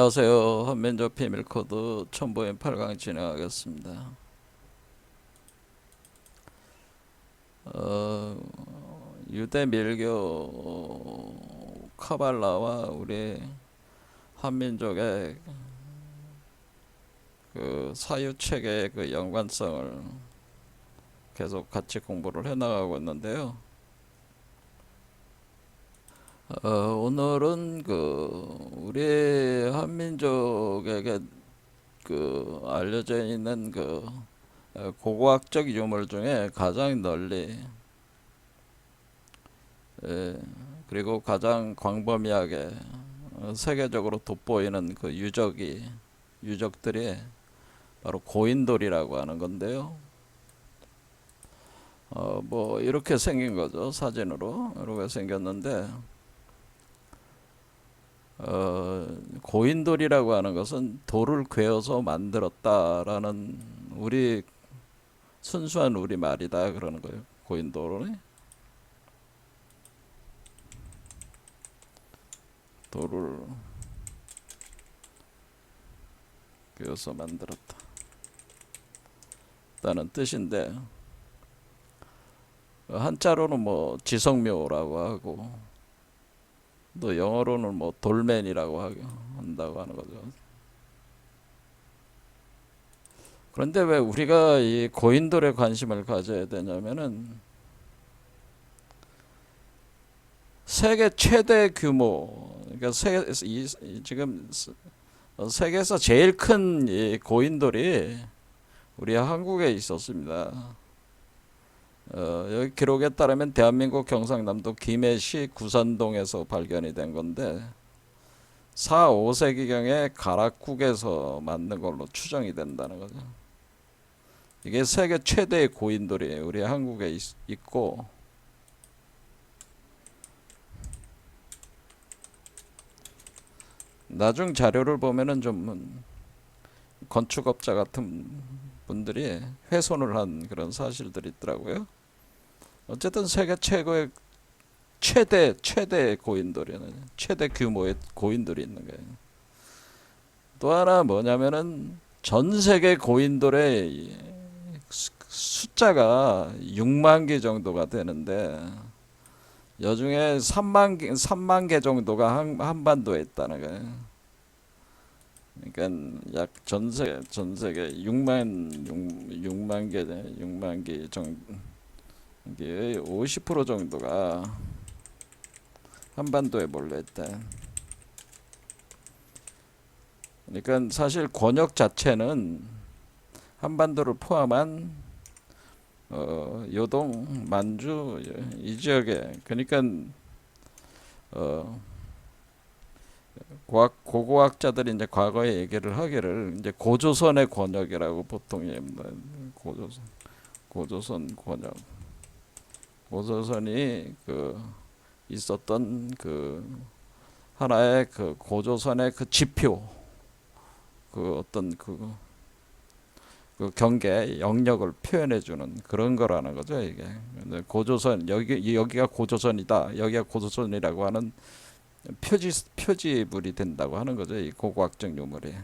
안녕하세요. 한민족 비밀코드 첨부인 8강 진행하겠습니다. 유대 밀교 카발라와 우리 한민족의 그 사유체계의 그 연관성을 계속 같이 공부를 해나가고 있는데요. 오늘은 우리 한민족에게 알려져 있는 고고학적 유물 중에 가장 널리 예, 그리고 가장 광범위하게 세계적으로 돋보이는 그 유적들이 바로 고인돌이라고 하는 건데요. 뭐 이렇게 생긴 거죠. 사진으로 이렇게 생겼는데 고인돌이라고 하는 것은 돌을 괴어서 만들었다라는 우리 순수한 우리 말이다 그러는 거예요. 고인돌은 돌을 괴어서 만들었다 라는 뜻인데, 한자로는 뭐 지성묘라고 하고 또 영어로는 뭐 돌맨이라고 한다고 하는 거죠. 그런데 왜 우리가 이 고인돌에 관심을 가져야 되냐면은 세계 최대 규모, 그러니까 지금 세계에서 제일 큰 이 고인돌이 우리 한국에 있었습니다. 여기 기록에 따르면 대한민국 경상남도 김해시 구산동에서 발견이 된 건데 4, 5세기경에 가락국에서 만든 걸로 추정이 된다는 거죠. 이게 세계 최대의 고인돌이 우리 한국에 있고, 나중 자료를 보면은 좀 건축업자 같은 분들이 훼손을 한 그런 사실들이 있더라고요. 어쨌든 세계 최고의 최대 고인돌이는 최대 규모의 고인돌이 있는 거예요. 또 하나 뭐냐면은 전 세계 고인돌의 숫자가 6만 개 정도가 되는데 여중에 3만 개 정도가 한반도에 있다는 거예요. 그러니까 약 전 세계 6만 개 정도의 50% 정도가 한반도에 몰려 있다. 그러니까 사실 권역 자체는 한반도를 포함한 요동, 만주 이 지역에, 그러니까 고고학자들이 이제 과거에 얘기를 하기를 이제 고조선의 권역이라고 보통 얘기합니다. 고조선 권역. 고조선이 있었던 하나의 고조선의 지표, 어떤 경계 영역을 표현해주는 그런 거라는 거죠. 이게 고조선, 여기가 고조선이다, 여기가 고조선이라고 하는 표지물이 된다고 하는 거죠. 이 고고학적 유물이.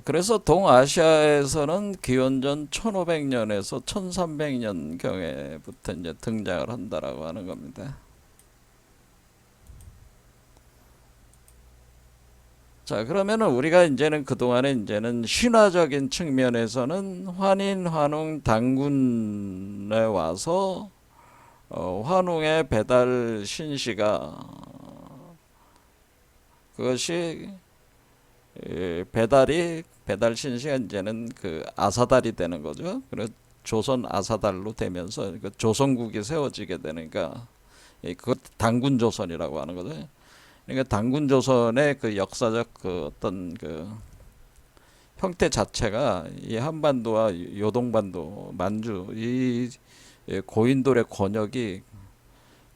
그래서 동아시아에서는 기원전 1500년에서 1300년 경에부터 이제 등장을 한다라고 하는 겁니다. 자, 그러면은 우리가 그동안에 신화적인 측면에서는 환인, 환웅, 단군에 와서 환웅의 배달 신시가, 그것이 배달 신시가 이제는 아사달이 되는 거죠. 그래서 조선 아사달로 되면서 조선국이 세워지게 되니까 그것 단군 조선이라고 하는 거죠. 그러니까 단군 조선의 역사적 어떤 형태 자체가 이 한반도와 요동반도, 만주 이 고인돌의 권역이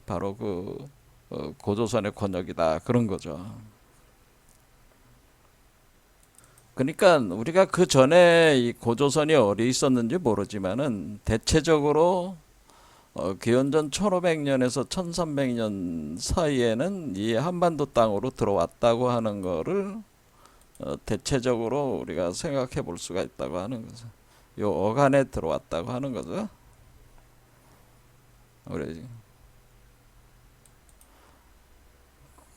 바로 고조선의 권역이다 그런 거죠. 그러니까 우리가 그 전에 이 고조선이 어디 있었는지 모르지만은 대체적으로 기원전 1500년에서 1300년 사이에는 이 한반도 땅으로 들어왔다고 하는 거를 대체적으로 우리가 생각해 볼 수가 있다고 하는 거죠. 요 어간에 들어왔다고 하는 거죠. 우리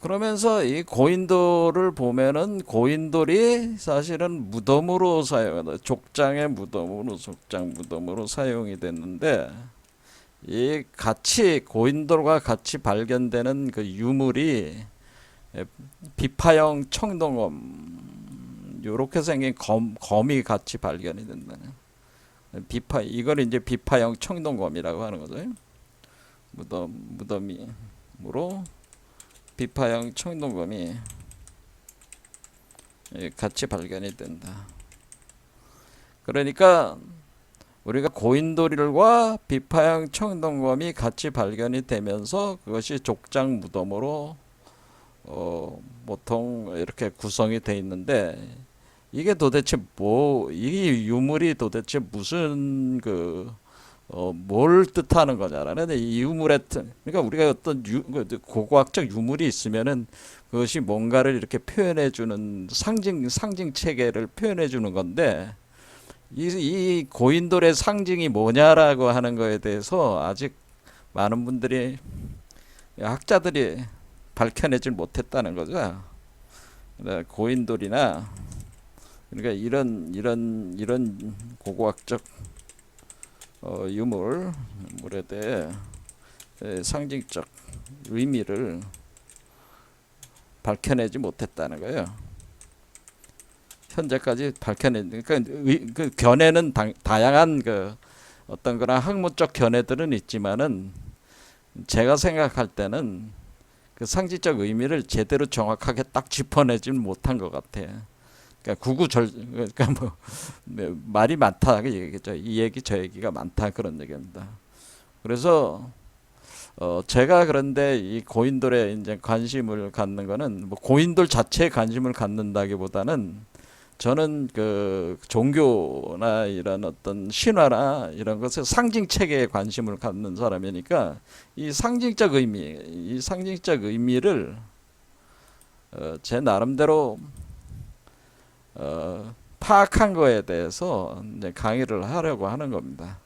그러면서 이 고인돌을 보면은 고인돌이 사실은 무덤으로 사용하다. 족장의 무덤으로 족장 무덤으로 사용이 됐는데 이 같이 고인돌과 같이 발견되는 그 유물이 비파형 청동검 요렇게 생긴 검이 같이 발견이 된다는 이걸 이제 비파형 청동검이라고 하는 거죠. 무덤으로 비파형 청동검이 같이 발견이 된다. 그러니까 우리가 고인돌과 비파형 청동검이 같이 발견이 되면서 그것이 족장 무덤으로 보통 이렇게 구성이 되어 있는데 이게 도대체 이 유물이 도대체 무슨 뭘 뜻하는 거냐라는 이 유물의 그러니까 우리가 어떤 고고학적 유물이 있으면은 그것이 뭔가를 이렇게 표현해 주는 상징 체계를 표현해 주는 건데 이 고인돌의 상징이 뭐냐라고 하는 거에 대해서 아직 많은 분들이 학자들이 밝혀내질 못했다는 거죠. 고인돌이나 그러니까 이런 고고학적 유물에 대해 상징적 의미를 밝혀내지 못했다는 거예요. 현재까지 그러니까 그 견해는 다양한 어떤 그런 학문적 견해들은 있지만은 제가 생각할 때는 그 상징적 의미를 제대로 정확하게 딱 짚어내지는 못한 것 같아요. 그러니까 그러니까 뭐 말이 많다 그 얘기죠. 이 얘기 저 얘기가 많다 그런 얘기입니다. 그래서 제가 그런데 이 고인돌에 이제 관심을 갖는 거는 뭐 고인돌 자체에 관심을 갖는다기보다는 저는 그 종교나 이런 어떤 신화나 이런 것에 상징 체계에 관심을 갖는 사람이니까 이 상징적 의미를 제 나름대로 파악한 거에 대해서 이제 강의를 하려고 하는 겁니다.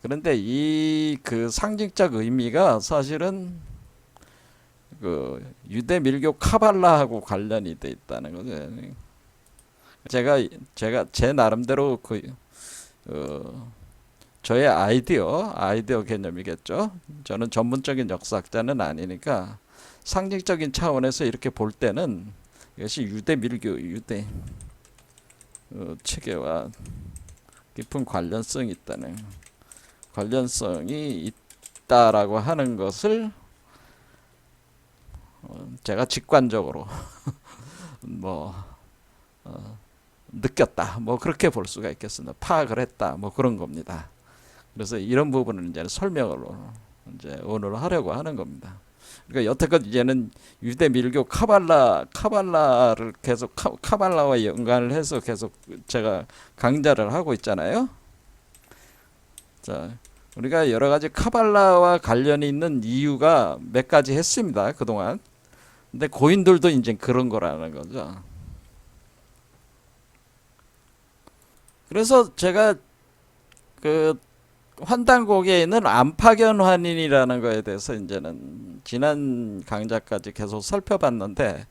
그런데 이 그 상징적 의미가 사실은 그 유대 밀교 카발라하고 관련이 돼 있다는 거죠. 제가 제 나름대로 저의 아이디어 개념이겠죠. 저는 전문적인 역사학자는 아니니까 상징적인 차원에서 이렇게 볼 때는 이것이 유대 체계와 깊은 관련성이 있다라고 하는 것을 제가 직관적으로 느꼈다. 그렇게 볼 수가 있겠습니다. 파악을 했다. 그런 겁니다. 그래서 이런 부분을 이제 설명으로 이제 오늘 하려고 하는 겁니다. 그러니까 여태껏 이제는 유대 밀교 카발라를 계속 카발라와 연관을 해서 계속 제가 강좌를 하고 있잖아요. 자, 우리가 여러 가지 카발라와 관련이 있는 이유가 몇 가지 했습니다. 그동안. 근데 고인들도 이제 그런 거라는 거죠. 그래서 제가 그 환단고개에 있는 안파견 환인이라는 거에 대해서 이제는 지난 강좌까지 계속 살펴봤는데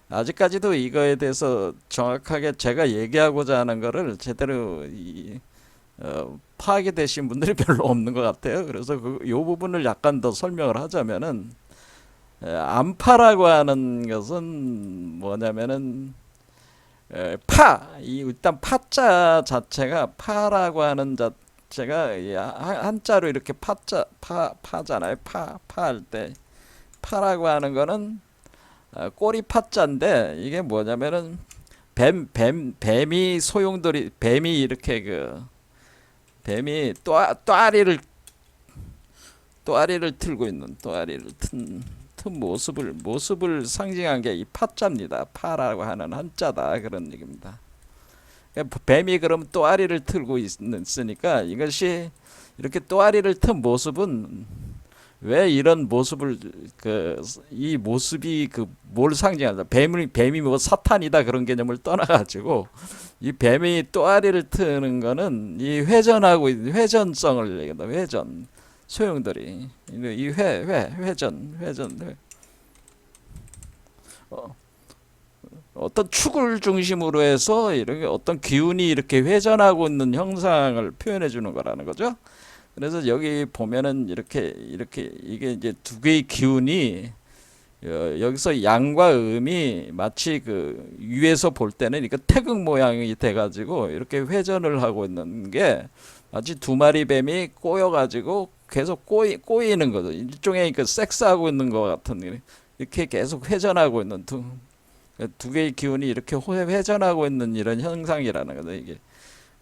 아직까지도 이거에 대해서 정확하게 제가 얘기하고자 하는 거를 제대로 파악이 되신 분들이 별로 없는 것 같아요. 그래서 이 부분을 약간 더 설명을 하자면은 안파라고 하는 것은 뭐냐면은 일단 파자 자체가 파라고 하는 자체가 한자로 이렇게 파잖아요. 파할 때 파라고 하는 거는 꼬리 파자인데 이게 뭐냐면은 뱀이 소용돌이 뱀이 이렇게 뱀이 또아리를 틀고 있는 또아리를 튼 모습을 상징한 게 이 파자입니다. 파라고 하는 한자다 그런 얘기입니다. 뱀이 그럼 또아리를 틀고 있으니까 이것이 이렇게 또아리를 튼 모습은 왜 이런 모습을 이 모습이 뭘 상징하다 뱀이 뭐 사탄이다 그런 개념을 떠나가지고 이 뱀이 또아리를 트는 거는 이 회전하고 있는 회전성을 얘기한다. 회전 소용돌이 이 회전 어떤 축을 중심으로 해서 이렇게 어떤 기운이 이렇게 회전하고 있는 형상을 표현해 주는 거라는 거죠. 그래서 여기 보면은 이렇게 이게 이제 두 개의 기운이 여기서 양과 음이 마치 위에서 볼 때는 이거 태극 모양이 돼가지고 이렇게 회전을 하고 있는 게 마치 두 마리 뱀이 꼬여가지고 계속 꼬이는 거죠. 일종의 섹스하고 있는 것 같은 이렇게 계속 회전하고 있는 두 개의 기운이 이렇게 회전하고 있는 이런 현상이라는 거죠. 이게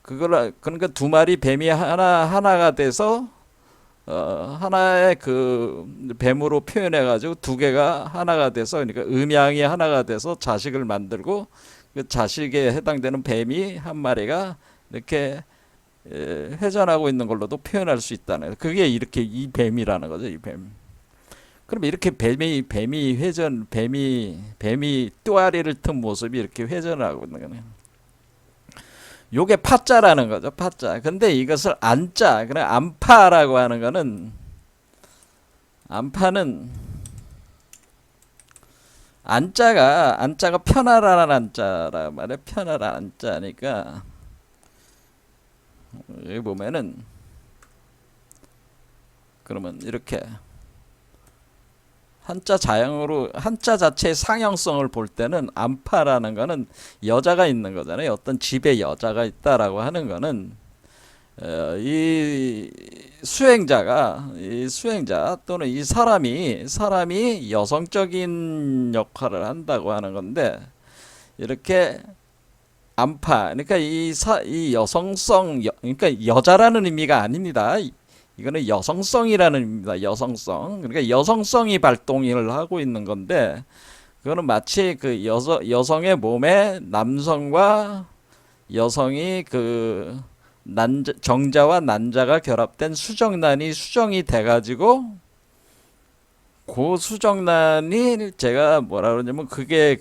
그러니까 두 마리 뱀이 하나가 돼서 하나의 뱀으로 표현해 가지고 두 개가 하나가 돼서 그러니까 음양이 하나가 돼서 자식을 만들고 그 자식에 해당되는 뱀이 한 마리가 이렇게 회전하고 있는 걸로도 표현할 수 있다는 거예요. 그게 이렇게 이 뱀이라는 거죠. 이 뱀. 그럼 이렇게 뱀이 또아리를 튼 모습이 이렇게 회전을 하고 있는 거네요. 요게 파자라는 거죠. 파자. 근데 이것을 안자, 그래 안파라고 하는 거는 안파는 안자가 편하라는 안자라 말이야. 편하라 안자니까 여기 보면은 그러면 이렇게 한자 자체의 상형성을 볼 때는 안파라는 거는 여자가 있는 거잖아요. 어떤 집에 여자가 있다라고 하는 거는 이 수행자 또는 이 사람이 여성적인 역할을 한다고 하는 건데 이렇게 안파 그러니까 이 여성성 그러니까 여자라는 의미가 아닙니다. 이거는 여성성이라는 의미입니다. 여성성. 그러니까 여성성이 발동을 하고 있는 건데 그거는 마치 여성의 몸에 남성과 여성이 정자와 난자가 결합된 수정이 돼가지고 그 수정란이 제가 뭐라 그러냐면 그게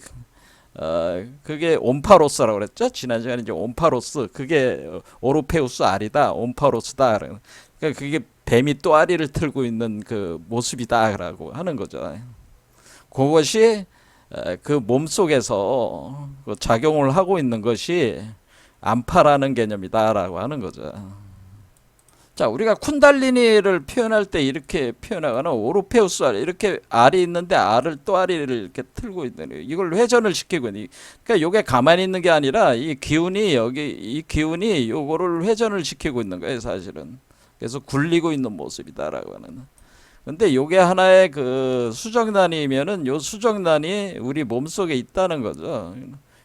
옴파로스라고 그랬죠. 지난 시간에 이제 옴파로스 그게 오르페우스 알이다. 옴파로스다. 그러니까 그게 뱀이 또아리를 틀고 있는 그 모습이다라고 하는 거죠. 그것이 그 몸속에서 작용을 하고 있는 것이 안파라는 개념이다라고 하는 거죠. 자, 우리가 쿤달리니를 표현할 때 이렇게 표현하거나 오르페우스 알 이렇게 알이 있는데 알을 또아리를 이렇게 틀고 있는 이걸 회전을 시키고 있는 그러니까 요게 가만히 있는 게 아니라 이 기운이 요거를 회전을 시키고 있는 거예요, 사실은. 그래서 굴리고 있는 모습이다라고 하는. 근데 요게 하나의 수정란이면은 요 수정란이 우리 몸속에 있다는 거죠.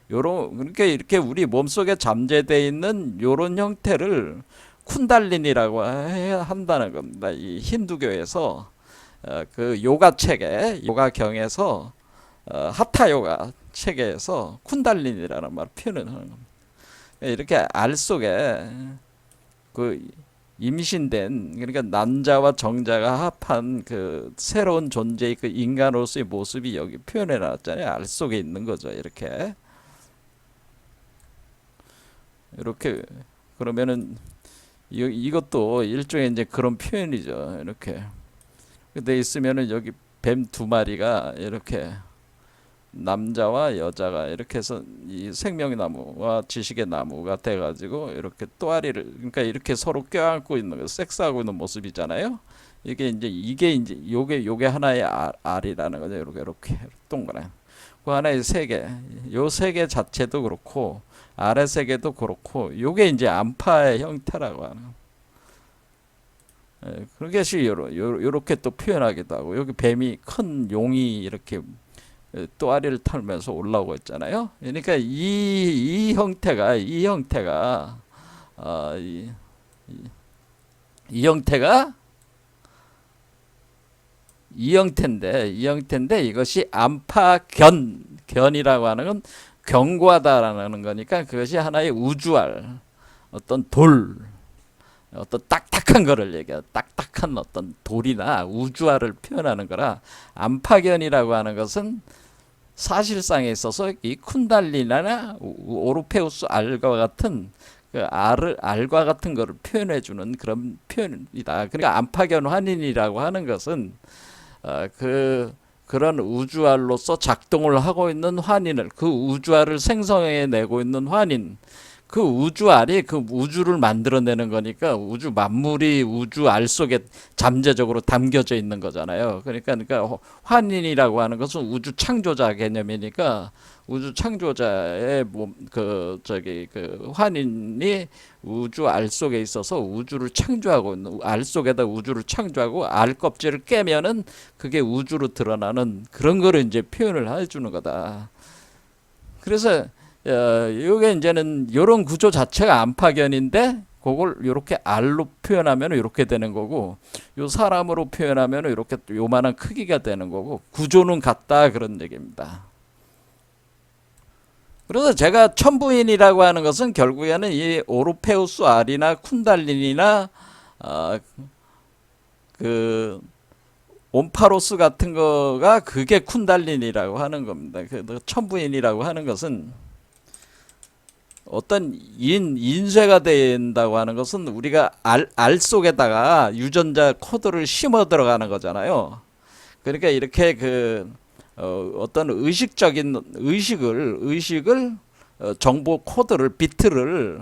그러니까 이렇게 우리 몸속에 잠재되어 있는 요런 형태를 쿤달리니라고 한다는 겁니다. 이 힌두교에서 요가 체계, 요가경에서 하타 요가 체계에서 쿤달리니라는 말을 표현하는 겁니다. 이렇게 알 속에 임신된 그러니까 남자와 정자가 합한 새로운 존재의 인간으로서의 모습이 여기 표현해 놨잖아요. 알 속에 있는 거죠. 이렇게 그러면은 이것도 일종의 이제 그런 표현이죠. 이렇게 돼 있으면은 여기 뱀 두 마리가 이렇게 남자와 여자가 이렇게 해서 이 생명의 나무와 지식의 나무가 돼가지고 이렇게 또아리를 그러니까 이렇게 서로 껴안고 있는 거, 섹스하고 있는 모습이잖아요. 이게 이제 요게 하나의 알이라는 거죠. 이렇게 동그란 그 하나의 세계, 요 세계 자체도 그렇고 알의 세계도 그렇고 요게 이제 안파의 형태라고 하는. 그런 것이 요렇게 또 표현하기도 하고 여기 뱀이 큰 용이 이렇게 또아리를 털면서 올라오고 있잖아요. 그러니까 이 형태가 이 형태인데 이것이 견이라고 하는 건 견고하다라는 거니까 그것이 하나의 우주알 어떤 어떤 딱딱한 거를 얘기해요. 딱딱한 어떤 돌이나 우주알을 표현하는 거라, 암파견이라고 하는 것은 사실상에 있어서 이 쿤달리나 오르페우스 알과 같은 그 알과 같은 거를 표현해주는 그런 표현이다. 그러니까 암파견 환인이라고 하는 것은 그런 우주알로서 작동을 하고 있는 환인을, 그 우주알을 생성해내고 있는 환인, 그 우주알이 그 우주를 만들어내는 거니까 우주 만물이 우주알 속에 잠재적으로 담겨져 있는 거잖아요. 그러니까 환인이라고 하는 것은 우주 창조자 개념이니까 우주 창조자의 그 환인이 우주 알 속에 있어서 우주를 창조하고 있는, 알 속에다 우주를 창조하고 알 껍질을 깨면은 그게 우주로 드러나는 그런 거를 이제 표현을 해주는 거다. 그래서 이게 이제는 이런 구조 자체가 암파견인데 그걸 이렇게 알로 표현하면 이렇게 되는 거고, 요 사람으로 표현하면 이렇게 요만한 크기가 되는 거고, 구조는 같다 그런 얘기입니다. 그래서 제가 천부인이라고 하는 것은 결국에는 이 오르페우스 알이나 쿤달린이나 그 옴파로스 같은 거가 그게 쿤달린이라고 하는 겁니다. 그 천부인이라고 하는 것은 어떤 인쇄가 된다고 하는 것은 우리가 알 속에다가 유전자 코드를 심어 들어가는 거잖아요. 그러니까 이렇게 어떤 의식을 정보 코드를 비트를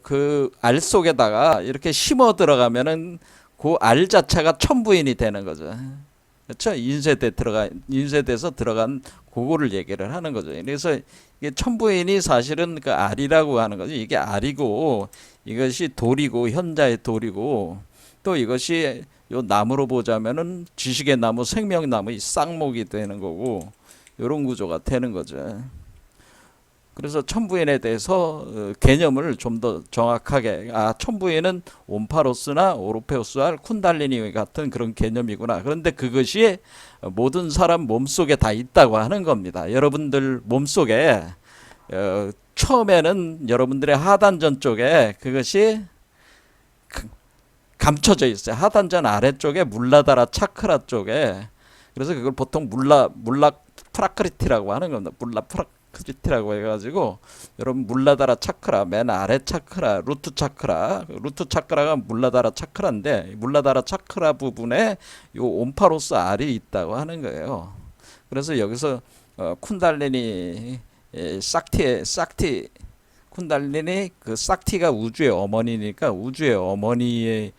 그 알 속에다가 이렇게 심어 들어가면은 그 알 자체가 천부인이 되는 거죠. 그렇죠? 인쇄돼서 들어간 그거를 얘기를 하는 거죠. 그래서 이게 천부인이 사실은 그 알이라고 하는 거죠. 이게 알이고 이것이 돌이고 현자의 돌이고, 또 이것이 요 나무로 보자면은 지식의 나무, 생명나무, 이 쌍목이 되는 거고, 이런 구조가 되는 거죠. 그래서 천부인에 대해서 개념을 좀 더 정확하게, 천부인은 옴파로스나 오르페우스알, 쿤달리니 같은 그런 개념이구나. 그런데 그것이 모든 사람 몸속에 다 있다고 하는 겁니다. 여러분들 몸속에 처음에는 여러분들의 하단전 쪽에 그것이 감춰져 있어요. 하단전 아래쪽에 물라다라 차크라 쪽에. 그래서 그걸 보통 물라 프라크리티라고 하는 겁니다. 물라 프라크리티라고 해가지고, 여러분 물라다라 차크라, 맨 아래 차크라, 루트 차크라가 물라다라 차크라인데, 물라다라 차크라 부분에 요 옴파로스 알이 있다고 하는 거예요. 그래서 여기서 쿤달리니 싹티 쿤달리니, 그 싹티가 우주의 어머니니까 우주의 어머니의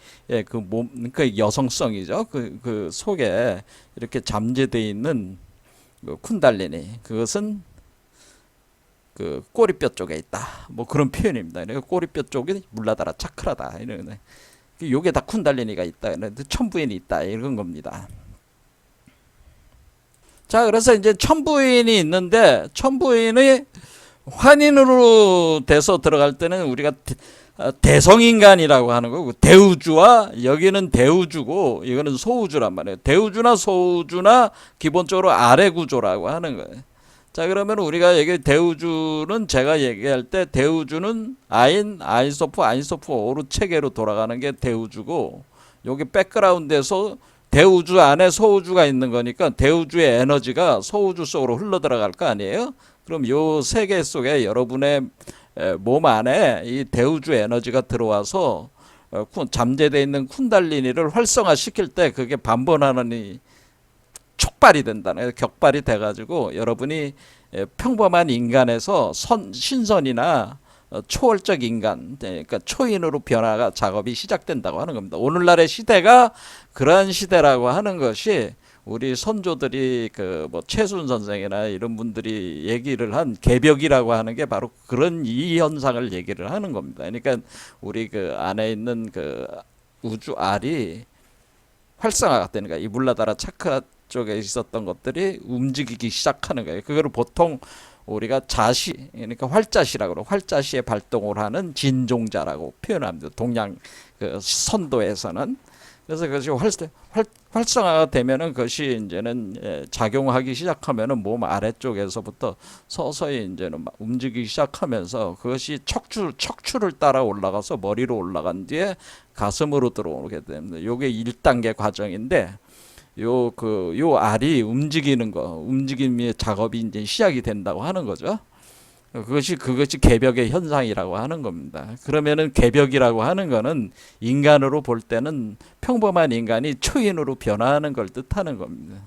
그 몸, 그 여성성이죠. 그 속에 이렇게 잠재되어 있는 그 쿤달리니, 그것은 그 꼬리뼈 쪽에 있다. 뭐 그런 표현입니다. 그러니까 꼬리뼈 쪽이 물라다라 차크라다. 이런, 요게 다 쿤달리니가 있다. 천부인이 있다. 이런 겁니다. 자, 그래서 이제 천부인이 있는데, 천부인의 환인으로 돼서 들어갈 때는 우리가 대성인간이라고 하는 거고, 대우주와, 여기는 대우주고 이거는 소우주란 말이에요. 대우주나 소우주나 기본적으로 아래 구조라고 하는 거예요. 자, 그러면 우리가 얘기, 대우주는 제가 얘기할 때 대우주는 아인소프 오르 체계로 돌아가는 게 대우주고, 여기 백그라운드에서 대우주 안에 소우주가 있는 거니까 대우주의 에너지가 소우주 속으로 흘러 들어갈 거 아니에요? 그럼 요 세계 속에 여러분의 몸 안에 이 대우주 에너지가 들어와서 잠재되어 있는 쿤달리니를 활성화시킬 때 그게 반번하는 이 촉발이 된다는, 격발이 돼가지고 여러분이 평범한 인간에서 신선이나 초월적 인간, 그러니까 초인으로 변화가 작업이 시작된다고 하는 겁니다. 오늘날의 시대가 그러한 시대라고 하는 것이, 우리 선조들이 뭐 최순 선생이나 이런 분들이 얘기를 한 개벽이라고 하는 게 바로 그런 이 현상을 얘기를 하는 겁니다. 그러니까 우리 그 안에 있는 그 우주 알이 활성화가 되는 거야. 이 물라다라 차크라 쪽에 있었던 것들이 움직이기 시작하는 거예요. 그거를 보통 우리가 자시, 그러니까 활자시라고 그러고, 활자시에 발동을 하는 진종자라고 표현합니다. 동양 그 선도에서는. 그래서 그것이 활성화가 되면은 그것이 이제는 작용하기 시작하면은 몸 아래쪽에서부터 서서히 이제는 막 움직이기 시작하면서 그것이 척추를 따라 올라가서 머리로 올라간 뒤에 가슴으로 들어오게 됩니다. 요게 1단계 과정인데 요 알이 움직임의 작업이 이제 시작이 된다고 하는 거죠. 그것이 개벽의 현상이라고 하는 겁니다. 그러면은 개벽이라고 하는 거는 인간으로 볼 때는 평범한 인간이 초인으로 변화하는 걸 뜻하는 겁니다.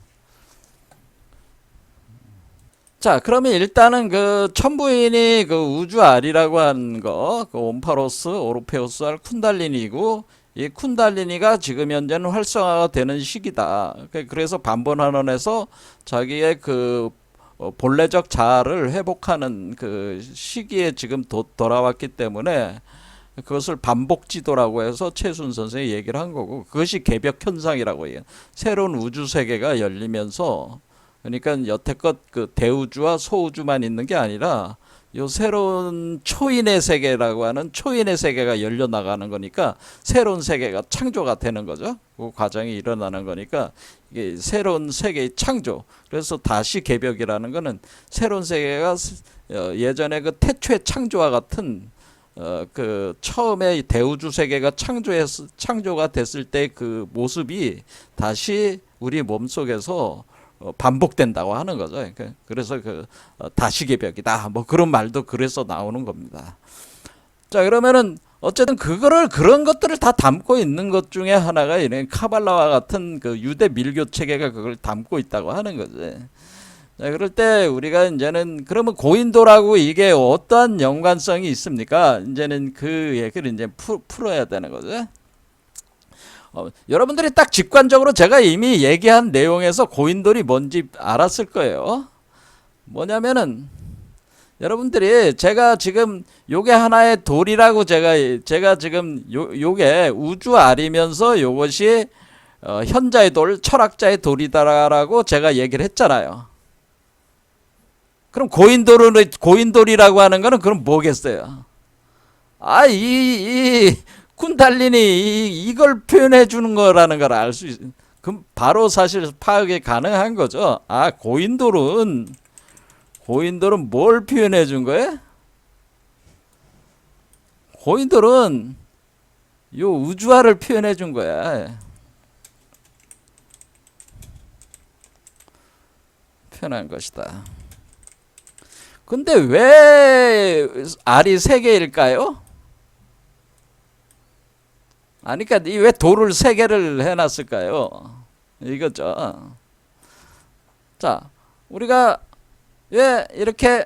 자, 그러면 일단은 그 천부인이 그 우주알이라고 하는 거, 그 옴파로스, 오르페우스 알, 쿤달리니고, 이 쿤달리니가 지금 현재는 활성화가 되는 시기다. 그래서 반본환원에서 자기의 그 본래적 자아를 회복하는 그 시기에 지금 돌아왔기 때문에 그것을 반복지도라고 해서 최순 선생이 얘기를 한 거고, 그것이 개벽 현상이라고 해요. 새로운 우주 세계가 열리면서, 그러니까 여태껏 그 대우주와 소우주만 있는 게 아니라 요 새로운 초인의 세계라고 하는 초인의 세계가 열려 나가는 거니까 새로운 세계가 창조가 되는 거죠. 그 과정이 일어나는 거니까 이게 새로운 세계의 창조. 그래서 다시 개벽이라는 거는 새로운 세계가 예전에 그 태초의 창조와 같은 그 처음에 대우주 세계가 창조가 됐을 때 그 모습이 다시 우리 몸속에서 반복된다고 하는 거죠. 그래서 다시 개벽이다. 뭐 그런 말도 그래서 나오는 겁니다. 자, 그러면은 어쨌든 그런 것들을 다 담고 있는 것 중에 하나가 이런 카발라와 같은 그 유대 밀교 체계가 그걸 담고 있다고 하는 거지. 자, 그럴 때 우리가 이제는 그러면 고인도라고 이게 어떠한 연관성이 있습니까? 이제는 그 얘기를 이제 풀어야 되는 거죠. 여러분들이 딱 직관적으로 제가 이미 얘기한 내용에서 고인돌이 뭔지 알았을 거예요. 뭐냐면은 여러분들이 제가 지금 요게 하나의 돌이라고 제가 지금 요게 우주 알이면서 요것이 현자의 돌, 철학자의 돌이다라고 제가 얘기를 했잖아요. 그럼 고인돌이라고 하는 거는 그럼 뭐겠어요? 쿤달리니 이걸 표현해 주는 거라는 걸 알 수 그럼 바로 사실 파악이 가능한 거죠. 고인돌은 뭘 표현해 준 거예요? 고인돌은 요 우주화를 표현해 준 거야. 표현한 것이다. 근데 왜 알이 세 개일까요? 그러니까 왜 돌을 세 개를 해놨을까요? 이거죠. 자, 우리가 왜 이렇게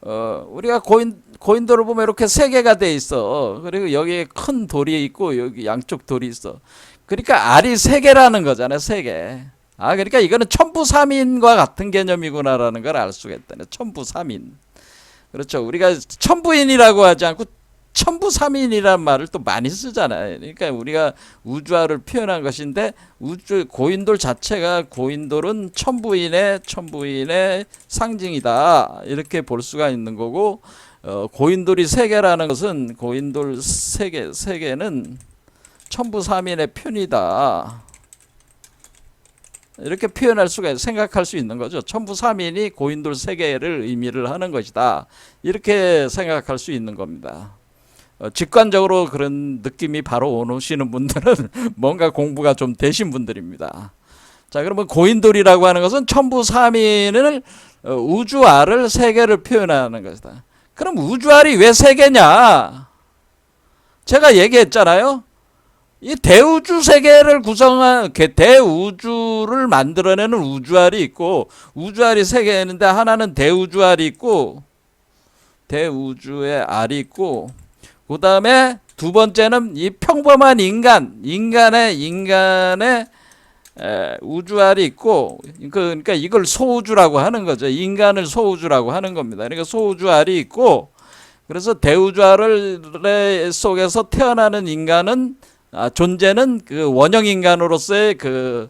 우리가 고인돌을 보면 이렇게 세 개가 돼 있어. 그리고 여기에 큰 돌이 있고 여기 양쪽 돌이 있어. 그러니까 알이 세 개라는 거잖아요. 세 개. 그러니까 이거는 천부삼인과 같은 개념이구나라는 걸 알 수가 있다네. 천부삼인. 그렇죠. 우리가 천부인이라고 하지 않고 천부삼인이라는 말을 또 많이 쓰잖아요. 그러니까 우리가 우주화를 표현한 것인데 고인돌 자체가 고인돌은 천부인의 상징이다. 이렇게 볼 수가 있는 거고, 고인돌이 세 개라는 것은 고인돌 세 개는 천부삼인의 편이다. 이렇게 표현할 수가 생각할 수 있는 거죠. 천부삼인이 고인돌 세 개를 의미를 하는 것이다. 이렇게 생각할 수 있는 겁니다. 직관적으로 그런 느낌이 바로 오시는 분들은 뭔가 공부가 좀 되신 분들입니다. 자, 그러면 고인돌이라고 하는 것은 천부삼인을 우주알을 세 개를 표현하는 것이다. 그럼 우주알이 왜 세 개냐? 제가 얘기했잖아요. 이 대우주 세계를 구성한 대우주를 만들어내는 우주알이 있고, 우주알이 세 개인데 하나는 대우주알이 있고, 대우주의 알이 있고, 그 다음에 두 번째는 이 평범한 인간의 우주알이 있고, 그러니까 이걸 소우주라고 하는 거죠. 인간을 소우주라고 하는 겁니다. 그러니까 소우주알이 있고, 그래서 대우주알 속에서 태어나는 인간은 존재는 그 원형 인간으로서의 그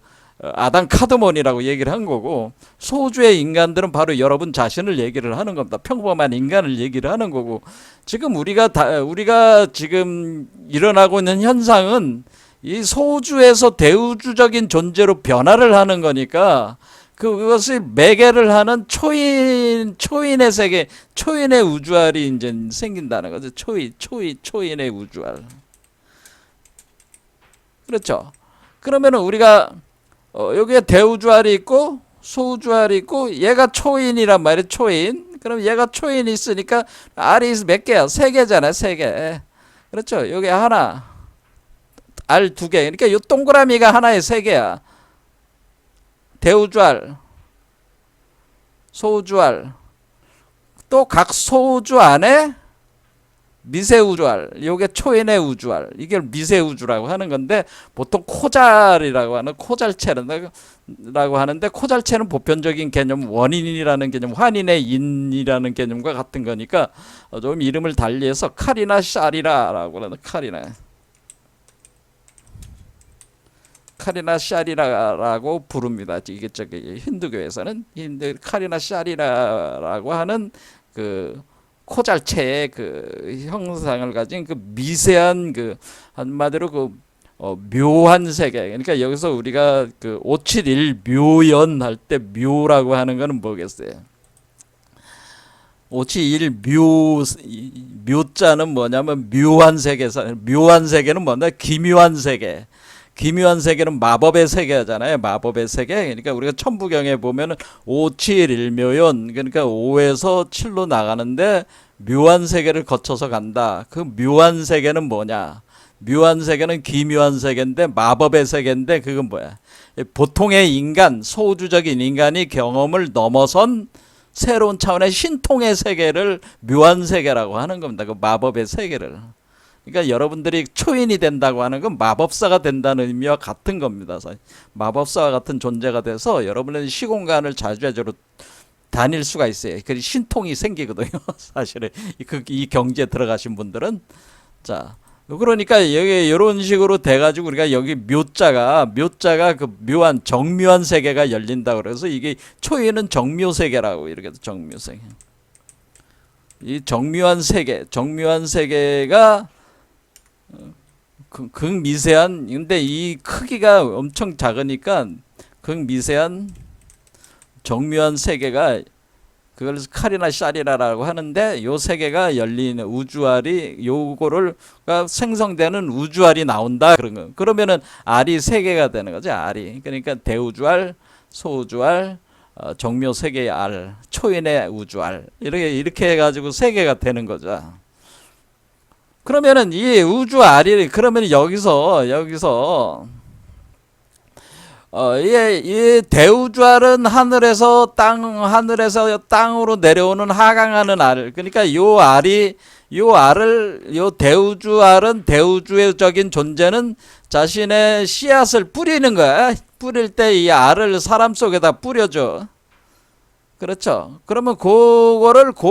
아담 카드몬이라고 얘기를 한 거고, 소주의 인간들은 바로 여러분 자신을 얘기를 하는 겁니다. 평범한 인간을 얘기를 하는 거고, 지금 우리가 지금 일어나고 있는 현상은 이 소우주에서 대우주적인 존재로 변화를 하는 거니까 그것을 매개를 하는 초인의 세계, 초인의 우주알이 이제 생긴다는 거죠. 초인의 우주알. 그렇죠. 그러면은 우리가 여기에 대우주알이 있고 소우주알이 있고 얘가 초인이란 말이에요. 초인. 그럼 얘가 초인이 있으니까 알이 몇 개야? 세 개잖아요. 세 개. 그렇죠. 여기 하나, 알 두 개. 그러니까 이 동그라미가 하나에 세 개야. 대우주알, 소우주알, 또 각 소우주 안에 미세우주알, 요게 초인의 우주알, 이게 미세우주라고 하는 건데 보통 코잘이라고 하는 코잘체라고 하는데 코잘체는 보편적인 개념 원인이라는 개념, 환인의 인이라는 개념과 같은 거니까 좀 이름을 달리해서 칼이나 샤리라라고 하는 칼이나 샤리라라고 부릅니다. 이게 저기 힌두교에서는 칼이나 샤리라라고 하는 그 코잘체의 그 형상을 가진 그 미세한 그 한마디로 그 묘한 세계. 그러니까 여기서 우리가 그 571 묘연 할 때 묘라고 하는 거는 뭐겠어요? 571 묘자는 뭐냐면 묘한 세계에서, 묘한 세계는 뭐냐? 기묘한 세계. 기묘한 세계는 마법의 세계잖아요. 마법의 세계. 그러니까 우리가 천부경에 보면은 571묘연, 그러니까 5에서 7로 나가는데 묘한 세계를 거쳐서 간다. 그 묘한 세계는 뭐냐? 묘한 세계는 기묘한 세계인데 마법의 세계인데 그건 뭐야? 보통의 인간, 소우주적인 인간이 경험을 넘어선 새로운 차원의 신통의 세계를 묘한 세계라고 하는 겁니다. 그 마법의 세계를. 그러니까 여러분들이 초인이 된다고 하는 건 마법사가 된다는 의미와 같은 겁니다. 마법사와 같은 존재가 돼서 여러분은 시공간을 자주자주로 다닐 수가 있어요. 그 신통이 생기거든요. 사실은 이 경지에 들어가신 분들은. 자, 그러니까 여기 이런 식으로 돼가지고 우리가 여기 묘자가 그 묘한 정묘한 세계가 열린다 그래서 이게 초인은 정묘 세계라고 이렇게 정묘 세계. 이 정묘한 세계가 극미세한, 근데 이 크기가 엄청 작으니까 극미세한 정묘한 세계가 그걸 칼이나 샤리라라고 하는데 요 세계가 열리는 우주알이 요거를 생성되는 우주알이 나온다 그런 거. 그러면은 알이 세 개가 되는 거죠. 알이. 그러니까 대우주알, 소우주알, 정묘 세계의 알, 초인의 우주알 이렇게 해가지고 세 개가 되는 거죠. 그러면은 이 우주 알이 그러면 여기서 이 대우주알은 하늘에서 땅으로 내려오는 하강하는 알. 그러니까 요 대우주알은 대우주적인 존재는 자신의 씨앗을 뿌리는 거야. 뿌릴 때 이 알을 사람 속에다 뿌려줘. 그렇죠. 그러면 그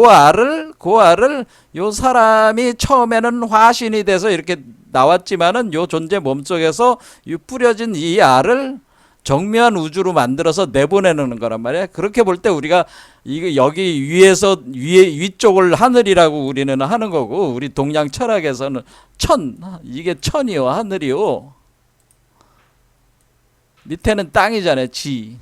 알을 요 사람이 처음에는 화신이 돼서 이렇게 나왔지만은 요 존재 몸속에서 이 뿌려진 이 알을 정묘한 우주로 만들어서 내보내는 거란 말이야. 그렇게 볼 때 우리가 이거 여기 위쪽을 하늘이라고 우리는 하는 거고, 우리 동양 철학에서는 이게 천이요, 하늘이요. 밑에는 땅이잖아요, 지.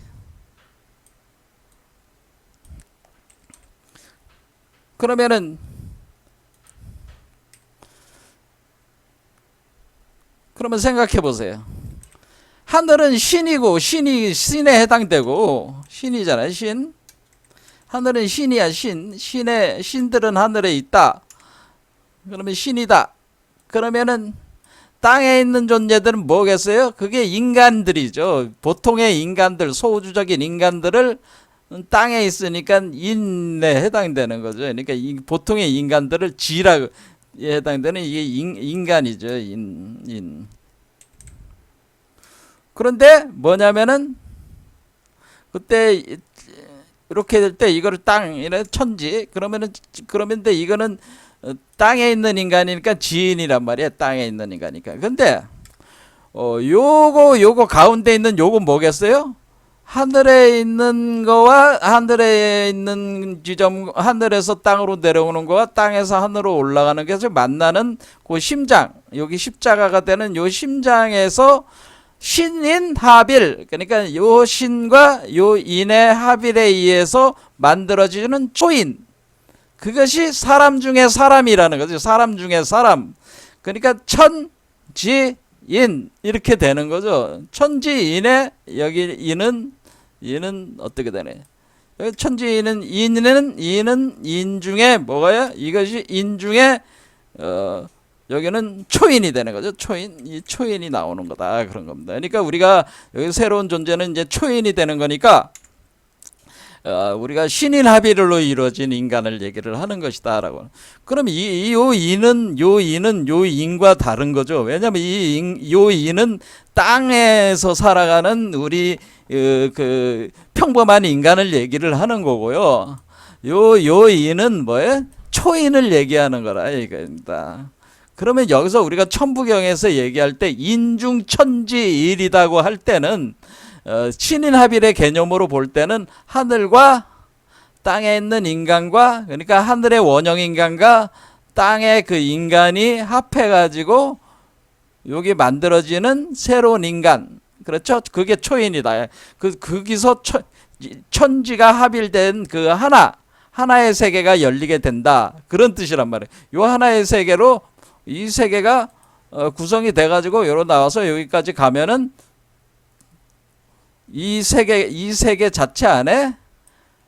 그러면 생각해 보세요. 하늘은 신이고, 신에 해당되고, 신이잖아요, 신. 하늘은 신이야, 신들은 하늘에 있다. 그러면 신이다. 그러면은 땅에 있는 존재들은 뭐겠어요? 그게 인간들이죠. 보통의 인간들, 소우주적인 인간들을 땅에 있으니까 인에 해당되는 거죠. 그러니까 보통의 인간들을 지라고 해당되는 이게 인간이죠. 인. 그런데 뭐냐면은 그때 이렇게 될 때 이거를 땅이래 천지 그러면 이거는 땅에 있는 인간이니까 지인이란 말이야. 땅에 있는 인간이니까. 근데 요거 가운데 있는 요거 뭐겠어요? 하늘에 있는 거와 하늘에 있는 지점, 하늘에서 땅으로 내려오는 거와 땅에서 하늘로 올라가는 게 만나는 그 심장, 여기 십자가가 되는 요 심장에서 신인 하빌, 그러니까 요 신과 요 인의 하빌에 의해서 만들어지는 초인, 그것이 사람 중에 사람이라는 거죠. 사람 중에 사람. 그러니까 천지인 이렇게 되는 거죠. 천지인의 여기 인은 어떻게 되네? 천지인은 인은 인 중에 뭐가요? 이것이 인 중에 여기는 초인이 되는 거죠. 초인, 이 초인이 나오는 거다 그런 겁니다. 그러니까 우리가 여기 새로운 존재는 이제 초인이 되는 거니까 우리가 신인 합의로 이루어진 인간을 얘기를 하는 것이다라고. 그럼 요 인은 요 인과 다른 거죠. 왜냐하면 요 인은 땅에서 살아가는 우리 그 평범한 인간을 얘기를 하는 거고요. 요 인은 뭐예요? 초인을 얘기하는 거라 이겁니다. 그러면 여기서 우리가 천부경에서 얘기할 때 인중천지일이라고 할 때는 신인합일의 개념으로 볼 때는 하늘과 땅에 있는 인간과, 그러니까 하늘의 원형 인간과 땅의 그 인간이 합해가지고 여기 만들어지는 새로운 인간, 그렇죠? 그게 초인이다. 거기서 천지가 합일된 그 하나의 세계가 열리게 된다, 그런 뜻이란 말이에요. 요 하나의 세계로 이 세계가 구성이 돼가지고 여기로 나와서 여기까지 가면은 이 세계 자체 안에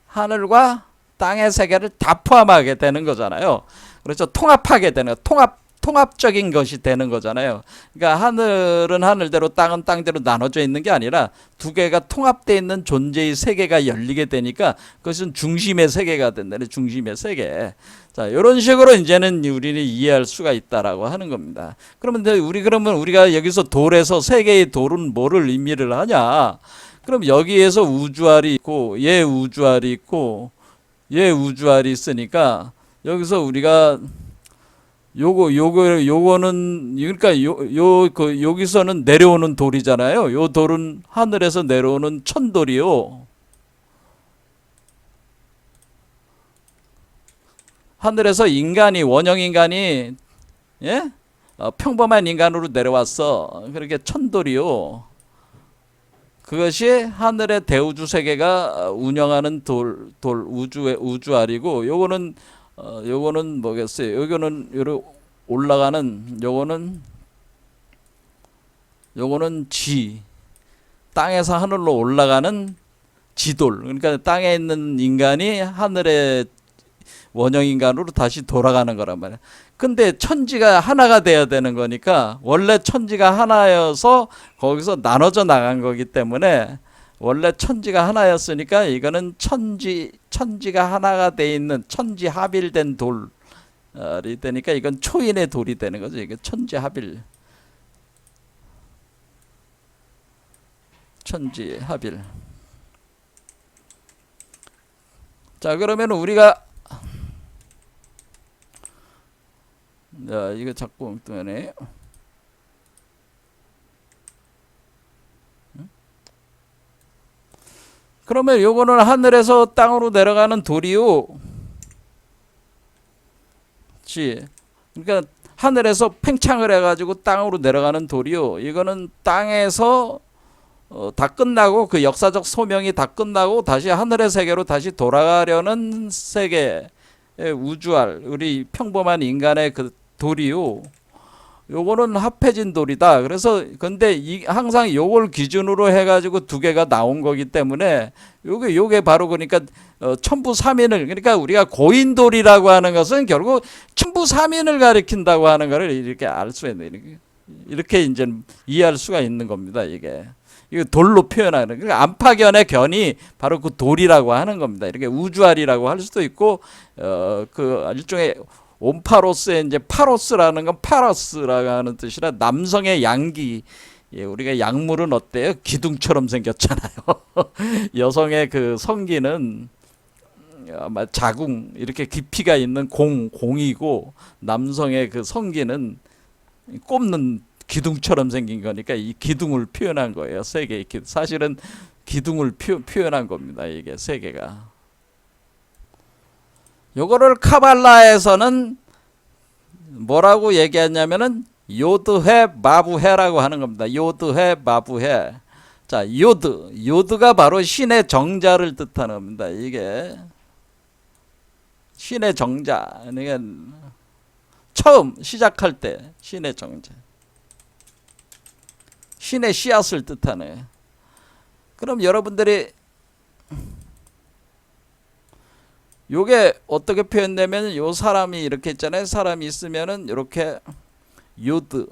하늘과 땅의 세계를 다 포함하게 되는 거잖아요. 그렇죠. 통합하게 되는, 통합적인 것이 되는 거잖아요. 그러니까 하늘은 하늘대로 땅은 땅대로 나눠져 있는 게 아니라 두 개가 통합되어 있는 존재의 세계가 열리게 되니까 그것은 중심의 세계가 된다는, 중심의 세계. 자, 이런 식으로 이제는 우리는 이해할 수가 있다라고 하는 겁니다. 그러면 우리가 여기서 돌에서 세 개의 돌은 뭐를 의미를 하냐? 그럼 여기에서 우주알이 있고 얘 우주알이 있고 얘 우주알이 있으니까 여기서 우리가 요거는 그러니까 여기서는 내려오는 돌이잖아요. 요 돌은 하늘에서 내려오는 천돌이요. 하늘에서 원형 인간이 예? 평범한 인간으로 내려왔어. 그렇게 천돌이요. 그것이 하늘의 대우주 세계가 운영하는 우주알이고, 요거는 뭐겠어요? 요거는 올라가는 요거는 땅에서 하늘로 올라가는 지돌. 그러니까 땅에 있는 인간이 하늘의 원형 인간으로 다시 돌아가는 거란 말이야. 근데 천지가 하나가 돼야 되는 거니까, 원래 천지가 하나여서 거기서 나눠져 나간 거기 때문에, 원래 천지가 하나였으니까 이거는 천지가 하나가 돼 있는 천지 합일된 돌이 되니까 이건 초인의 돌이 되는 거죠. 이게 천지 합일. 자, 그러면 우리가 이거 자꾸 엉뚱하네. 그러면 요거는 하늘에서 땅으로 내려가는 돌이요. 그러니까 하늘에서 팽창을 해가지고 땅으로 내려가는 돌이요. 이거는 땅에서 다 끝나고, 그 역사적 소명이 다 끝나고 다시 하늘의 세계로 다시 돌아가려는 세계, 우주알, 우리 평범한 인간의 그 돌이요. 요거는 합해진 돌이다. 그래서 근데 항상 요걸 기준으로 해가지고 두 개가 나온 거기 때문에 요게 바로 그러니까 천부삼인을, 그러니까 우리가 고인돌이라고 하는 것은 결국 천부삼인을 가리킨다고 하는 것을 이렇게 알 수 있는, 이렇게 이제 이해할 수가 있는 겁니다. 이게 돌로 표현하는, 그러니까 안팎견의 견이 바로 그 돌이라고 하는 겁니다. 이렇게 우주알이라고 할 수도 있고, 그 일종의 옴파로스의 이제 파로스라는 건 파러스라고 하는 뜻이라 남성의 양기. 예, 우리가 약물은 어때요? 기둥처럼 생겼잖아요. 여성의 그 성기는 아마 자궁, 이렇게 깊이가 있는 공이고, 남성의 그 성기는 꼽는 기둥처럼 생긴 거니까 이 기둥을 표현한 거예요. 세 개의 기둥. 사실은 기둥을 표현한 겁니다. 이게 세 개가. 요거를 카발라에서는 뭐라고 얘기하냐면은 요드해 마부해라고 하는 겁니다. 요드해 마부해. 자, 요드가 바로 신의 정자를 뜻하는 겁니다. 이게 신의 정자. 그러니까 처음 시작할 때 신의 정자. 신의 씨앗을 뜻하네. 그럼 여러분들이 요게 어떻게 표현되면 요 사람이 이렇게 있잖아요. 사람이 있으면은 이렇게 요드,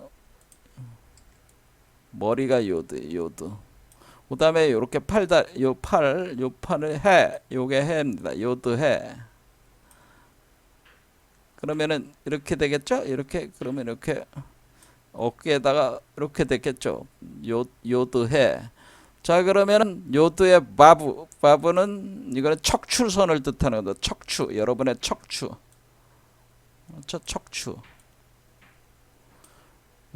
머리가 요드. 그 다음에 이렇게 요 팔을 해, 요게 해입니다. 요드 해. 그러면은 이렇게 되겠죠? 이렇게 그러면 이렇게 어깨에다가 이렇게 되겠죠? 요드 해. 자, 그러면은 요드의 바브는 이거는 척추선을 뜻하는 거다. 척추, 여러분의 척추. 척추.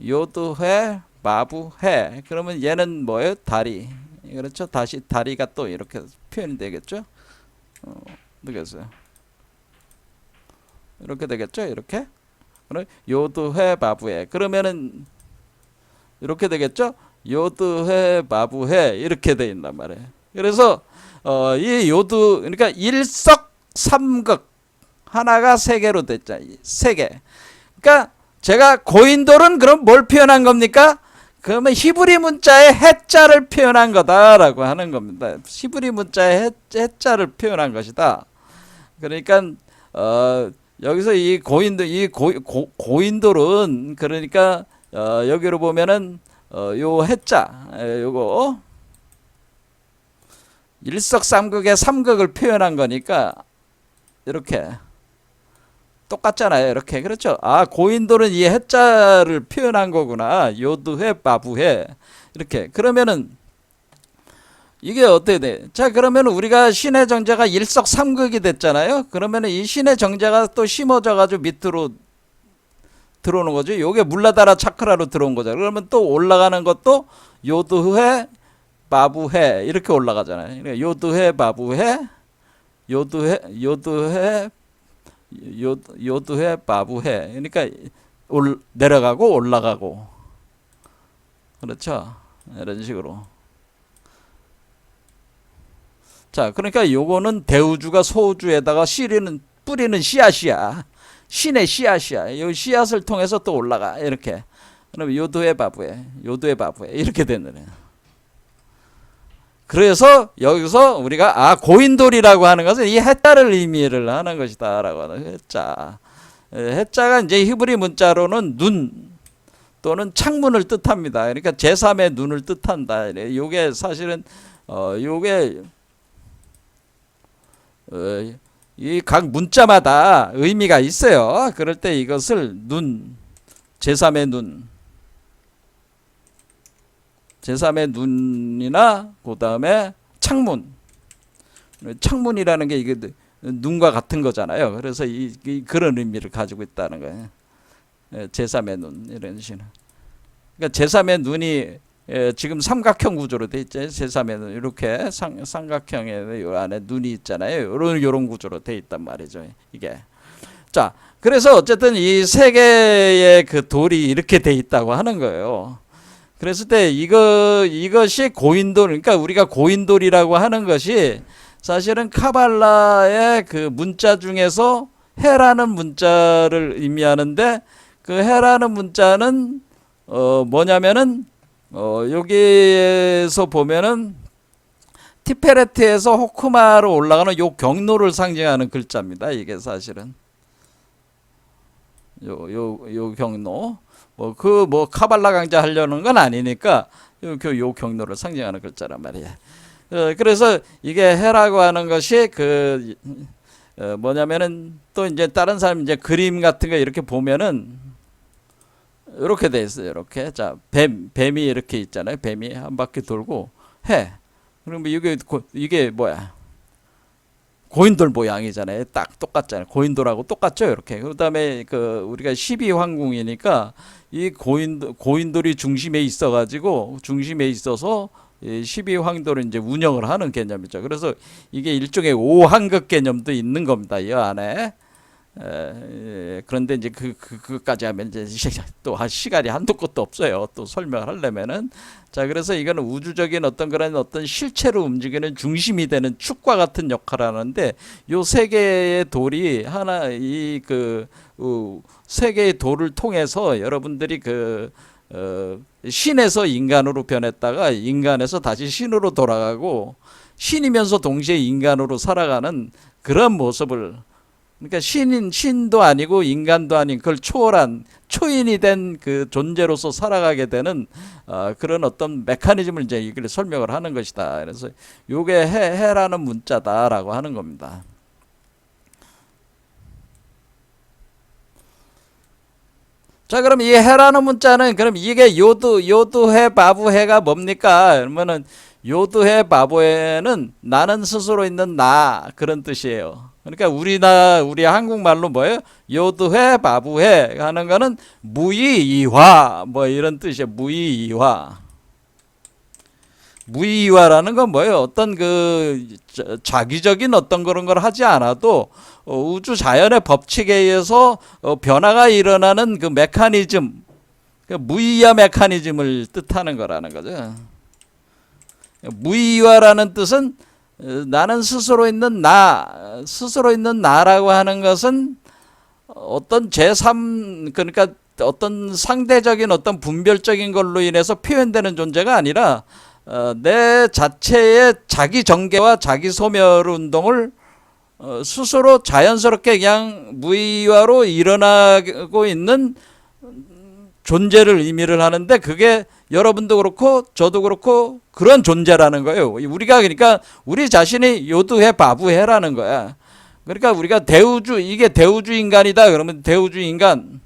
요드해, 마부해. 그러면 얘는 뭐예요? 다리. 그렇죠? 다시 다리가 또 이렇게 표현이 되겠죠? 되겠어요. 이렇게 되겠죠? 이렇게. 요드해, 마부해. 그러면은 이렇게 되겠죠? 요드해 마부해 이렇게 돼 있단 말이에요. 그래서 이 요드 그러니까 일석삼극 하나가 세 개로 됐죠. 세 개. 그러니까 제가 고인돌은 그럼 뭘 표현한 겁니까? 그러면 히브리 문자의 해자를 표현한 거다라고 하는 겁니다. 히브리 문자의 해자를 표현한 것이다. 그러니까 여기서 이 고인돌은 그러니까 여기로 보면은 요 해자 요거 일석삼극의 삼극을 표현한 거니까 이렇게 똑같잖아요. 이렇게 그렇죠. 아, 고인돌은 이 해자를 표현한 거구나. 요드해 바부해 이렇게. 그러면은 이게 어떻게 돼? 자, 그러면 우리가 신의 정자가 일석삼극이 됐잖아요. 그러면은 이 신의 정자가 또 심어져 가지고 밑으로 들어오는 거죠. 요게 물라다라 차크라로 들어온 거죠. 그러면 또 올라가는 것도 요드해 마부해 이렇게 올라가잖아요. 그러니까 요드해 마부해 요드해 마부해. 그러니까 내려가고 올라가고. 그렇죠. 이런 식으로. 자, 그러니까 요거는 대우주가 소주에다가 뿌리는 씨앗이야. 신의 씨앗이야. 이 씨앗을 통해서 또 올라가. 이렇게. 그러면 요도의 바부에 이렇게 되는 거예요. 그래서 여기서 우리가 고인돌이라고 하는 것은 이 해자를 의미를 하는 것이다라고 하는 해자. 해자가 이제 히브리 문자로는 눈 또는 창문을 뜻합니다. 그러니까 제3의 눈을 뜻한다. 이게 사실은 요게 이 각 문자마다 의미가 있어요. 그럴 때 이것을 제3의 눈이나 그 다음에 창문이라는 게 이게 눈과 같은 거잖아요. 그래서 그런 의미를 가지고 있다는 거예요. 제3의 눈 이런 식으로. 그러니까 제3의 눈이 지금 삼각형 구조로 돼 있죠. 제3의 눈 이렇게 삼각형에 요 안에 눈이 있잖아요. 요런 구조로 돼 있단 말이죠. 이게. 자, 그래서 어쨌든 이 세 개의 그 돌이 이렇게 돼 있다고 하는 거예요. 그랬을 때 이것이 고인돌, 그러니까 우리가 고인돌이라고 하는 것이 사실은 카발라의 그 문자 중에서 해라는 문자를 의미하는데 그 해라는 문자는 뭐냐면은 여기에서 보면은 티페레트에서 호크마로 올라가는 요 경로를 상징하는 글자입니다. 이게 사실은 요 경로. 카발라 강좌 하려는 건 아니니까 요 경로를 상징하는 글자란 말이야. 그래서 이게 해라고 하는 것이 뭐냐면은 또 이제 다른 사람 이제 그림 같은 거 이렇게 보면은 이렇게 돼 있어요. 이렇게. 자, 뱀이 이렇게 있잖아요. 뱀이 한 바퀴 돌고 해. 그러면 이게 뭐야? 고인돌 모양이잖아요. 딱 똑같잖아요. 고인돌하고 똑같죠. 이렇게. 그다음에 우리가 12황궁이니까 이 고인돌이 중심에 있어서 이 12황도를 이제 운영을 하는 개념이죠. 그래서 이게 일종의 5황급 개념도 있는 겁니다. 이 안에. 그런데 이제 그까지 하면 이제 또 시간이 한도 끝도 없어요. 또 설명을 하려면은. 자, 그래서 이거는 우주적인 어떤 그런 어떤 실체로 움직이는 중심이 되는 축과 같은 역할을 하는데, 요 세 개의 돌이 하나, 세 개의 돌을 통해서 여러분들이 신에서 인간으로 변했다가 인간에서 다시 신으로 돌아가고, 신이면서 동시에 인간으로 살아가는 그런 모습을, 그러니까 신도 아니고 인간도 아닌 그걸 초월한 초인이 된 그 존재로서 살아가게 되는 그런 어떤 메커니즘을 이제 이걸 설명을 하는 것이다. 그래서 요게 해라는 문자다라고 하는 겁니다. 자, 그럼 이 해라는 문자는, 그럼 이게 요두해 바부해가 뭡니까? 그러면은 요두해 바부해는 나는 스스로 있는 나, 그런 뜻이에요. 그러니까 우리 한국말로 뭐예요? 요두해 바부해 하는 거는 무의이화, 뭐 이런 뜻이에요. 무의이화. 무의이화라는 건 뭐예요? 어떤 자기적인 어떤 그런 걸 하지 않아도 우주 자연의 법칙에 의해서 변화가 일어나는 그 메커니즘, 그 무의이화 메커니즘을 뜻하는 거라는 거죠. 무의이화라는 뜻은 나는 스스로 있는 나라고 하는 것은 어떤 제3, 그러니까 어떤 상대적인 어떤 분별적인 걸로 인해서 표현되는 존재가 아니라 내 자체의 자기 정계와 자기 소멸 운동을 스스로 자연스럽게 그냥 무의화로 일어나고 있는 존재를 의미를 하는데, 그게 여러분도 그렇고 저도 그렇고 그런 존재라는 거예요. 우리가 그러니까 우리 자신이 요두해 바부해라는 거야. 그러니까 우리가 이게 대우주 인간이다 그러면 대우주 인간,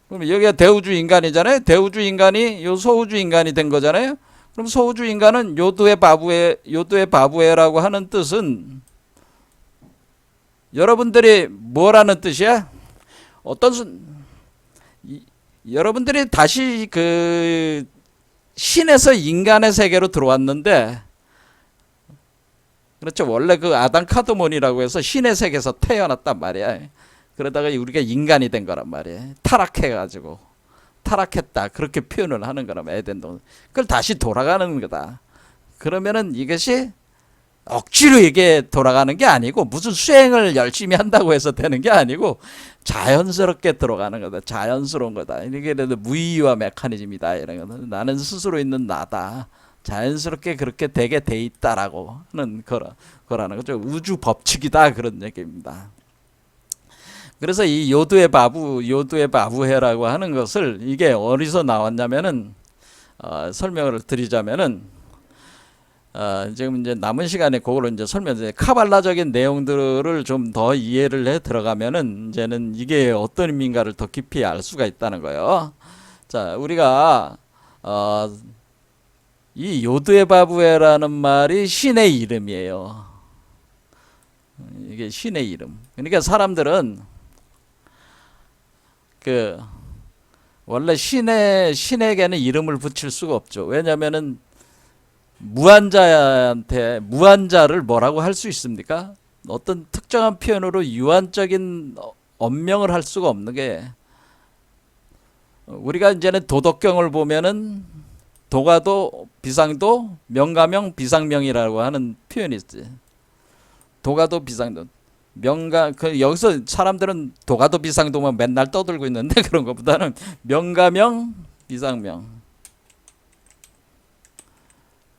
그럼 여기가 대우주 인간이잖아요. 대우주 인간이 요 소우주 인간이 된 거잖아요. 그럼 소우주 인간은 요두해 바부해라고 하는 뜻은 여러분들이 뭐라는 뜻이야? 여러분들이 다시 신에서 인간의 세계로 들어왔는데, 그렇죠. 원래 아담 카드몬이라고 해서 신의 세계에서 태어났단 말이야. 그러다가 우리가 인간이 된 거란 말이야. 타락했다. 그렇게 표현을 하는 거란 말이야. 에덴동. 그걸 다시 돌아가는 거다. 그러면은 이것이 억지로 이게 돌아가는 게 아니고, 무슨 수행을 열심히 한다고 해서 되는 게 아니고 자연스럽게 들어가는 거다. 자연스러운 거다. 이게 무의화 메커니즘이다. 이런 거는 나는 스스로 있는 나다. 자연스럽게 그렇게 되게 돼 있다라고 하는 거라는 거죠. 우주 법칙이다, 그런 얘기입니다. 그래서 이 요두의 바부해라고 하는 것을, 이게 어디서 나왔냐면은 설명을 드리자면은, 지금 이제 남은 시간에 그거를 이제 카발라적인 내용들을 좀 더 이해를 해 들어가면은 이제는 이게 어떤 의미인가를 더 깊이 알 수가 있다는 거예요. 자, 우리가 이 요두에 바부에라는 말이 신의 이름이에요. 이게 신의 이름. 그러니까 사람들은 원래 신에게는 이름을 붙일 수가 없죠. 왜냐면은 무한자를 뭐라고 할 수 있습니까? 어떤 특정한 표현으로 유한적인 언명을 할 수가 없는 게, 우리가 이제는 도덕경을 보면은 도가도, 비상도, 명가명, 비상명이라고 하는 표현이 있지. 도가도, 비상도, 여기서 사람들은 도가도, 비상도만 맨날 떠들고 있는데, 그런 것보다는 명가명, 비상명.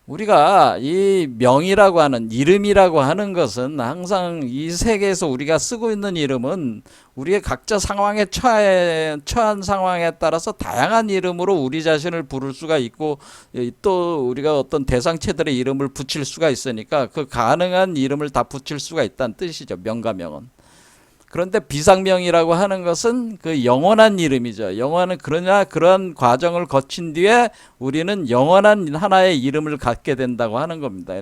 우리가 이 명이라고 하는, 이름이라고 하는 것은 항상 이 세계에서 우리가 쓰고 있는 이름은 우리의 각자 상황에 처한 상황에 따라서 다양한 이름으로 우리 자신을 부를 수가 있고, 또 우리가 어떤 대상체들의 이름을 붙일 수가 있으니까 그 가능한 이름을 다 붙일 수가 있다는 뜻이죠. 명가명은. 그런데 비상명이라고 하는 것은 그 영원한 이름이죠. 그러나 그런 과정을 거친 뒤에 우리는 영원한 하나의 이름을 갖게 된다고 하는 겁니다.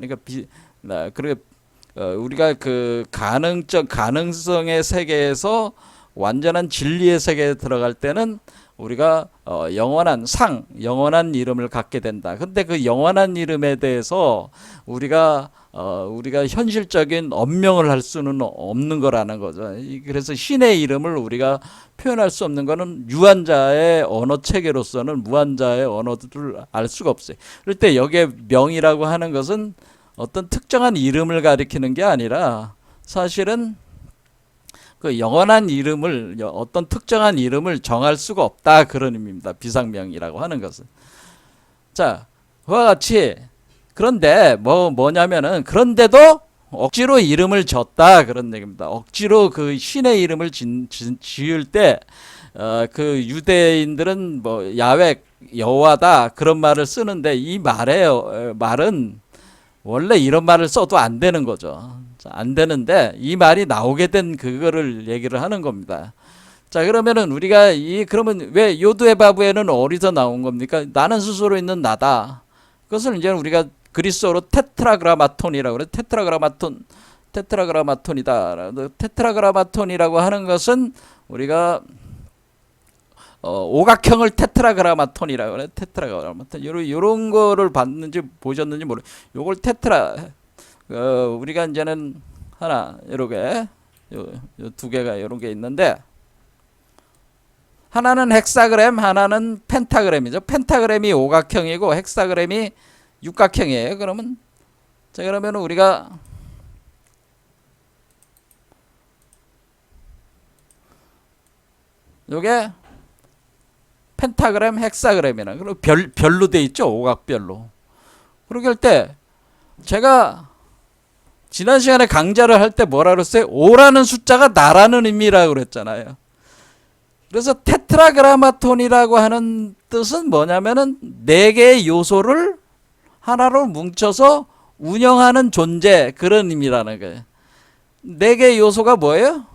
그러니까 우리가 그 가능성의 세계에서 완전한 진리의 세계에 들어갈 때는 우리가 영원한 상, 영원한 이름을 갖게 된다. 근데 그 영원한 이름에 대해서 우리가 현실적인 언명을 할 수는 없는 거라는 거죠. 그래서 신의 이름을 우리가 표현할 수 없는 거는 유한자의 언어 체계로서는 무한자의 언어들을 알 수가 없어요. 그럴 때 여기에 명이라고 하는 것은 어떤 특정한 이름을 가리키는 게 아니라 사실은 그 영원한 이름을 어떤 특정한 이름을 정할 수가 없다 그런 의미입니다. 비상명이라고 하는 것은. 자, 그와 같이 그런데 뭐냐면은 그런데도 억지로 이름을 졌다 그런 얘기입니다. 억지로 그 신의 이름을 지을 때 그 유대인들은 뭐 야훼 여호와다 그런 말을 쓰는데 이 말은 원래 이런 말을 써도 안 되는 거죠. 안 되는데 이 말이 나오게 된 그거를 얘기를 하는 겁니다. 자, 그러면은 우리가 그러면 왜 요두의 바브에는 어디서 나온 겁니까? 나는 스스로 있는 나다. 그것을 이제 우리가 그리스어로 테트라그라마톤이라고 그래. 테트라그라마톤이다. 테트라그라마톤이라고 하는 것은 우리가 오각형을 테트라그라마톤이라고 그래. 테트라그라마톤. 요런 거를 봤는지 보셨는지 모르. 요걸 우리가 이제는 하나 이렇게 요 두 개가 이런 게 있는데 하나는 헥사그램, 하나는 펜타그램이죠. 펜타그램이 오각형이고 헥사그램이 육각형이에요. 그러면 우리가 요게 펜타그램, 헥사그램이나 그리고 별로 돼 있죠. 오각별로. 그렇게 할 때 제가 지난 시간에 강좌를 할 때 뭐라 그랬어요? 5라는 숫자가 나라는 의미라고 그랬잖아요. 그래서 테트라그라마톤이라고 하는 뜻은 뭐냐면은 4개의 요소를 하나로 뭉쳐서 운영하는 존재 그런 의미라는 거예요. 4개의 요소가 뭐예요?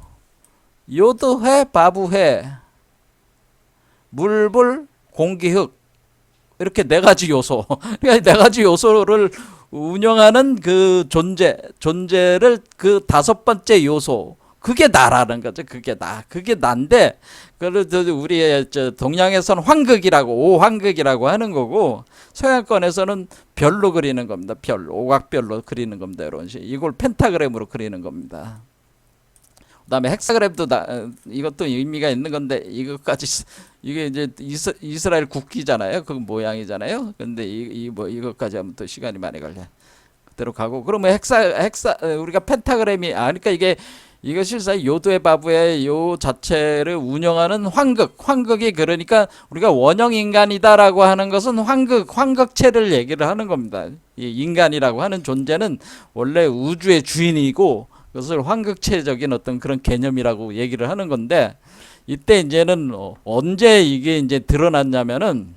요드회, 바브회, 물불, 공기흙 이렇게 4가지 요소. 그러니까 4가지 요소를 운영하는 그 존재를 그 5번째 요소. 그게 나라는 거죠. 그게 난데, 그래도 우리 동양에서는 황극이라고, 오황극이라고 하는 거고, 서양권에서는 별로 그리는 겁니다. 오각별로 그리는 겁니다. 이런 식. 이걸 펜타그램으로 그리는 겁니다. 그 다음에 헥사그램도 이것도 의미가 있는 건데, 이게 이제 이스라엘 국기잖아요. 그 모양이잖아요. 근데 이것까지 하면 또 시간이 많이 걸려. 그대로 가고, 그러면 우리가 펜타그램이, 그러니까 이거 실상 요도의 바브의 요 자체를 운영하는 황극이 그러니까 우리가 원형 인간이다라고 하는 것은 황극체를 얘기를 하는 겁니다. 이 인간이라고 하는 존재는 원래 우주의 주인이고 그것을 황극체적인 어떤 그런 개념이라고 얘기를 하는 건데 이때 이제는 언제 이게 이제 드러났냐면은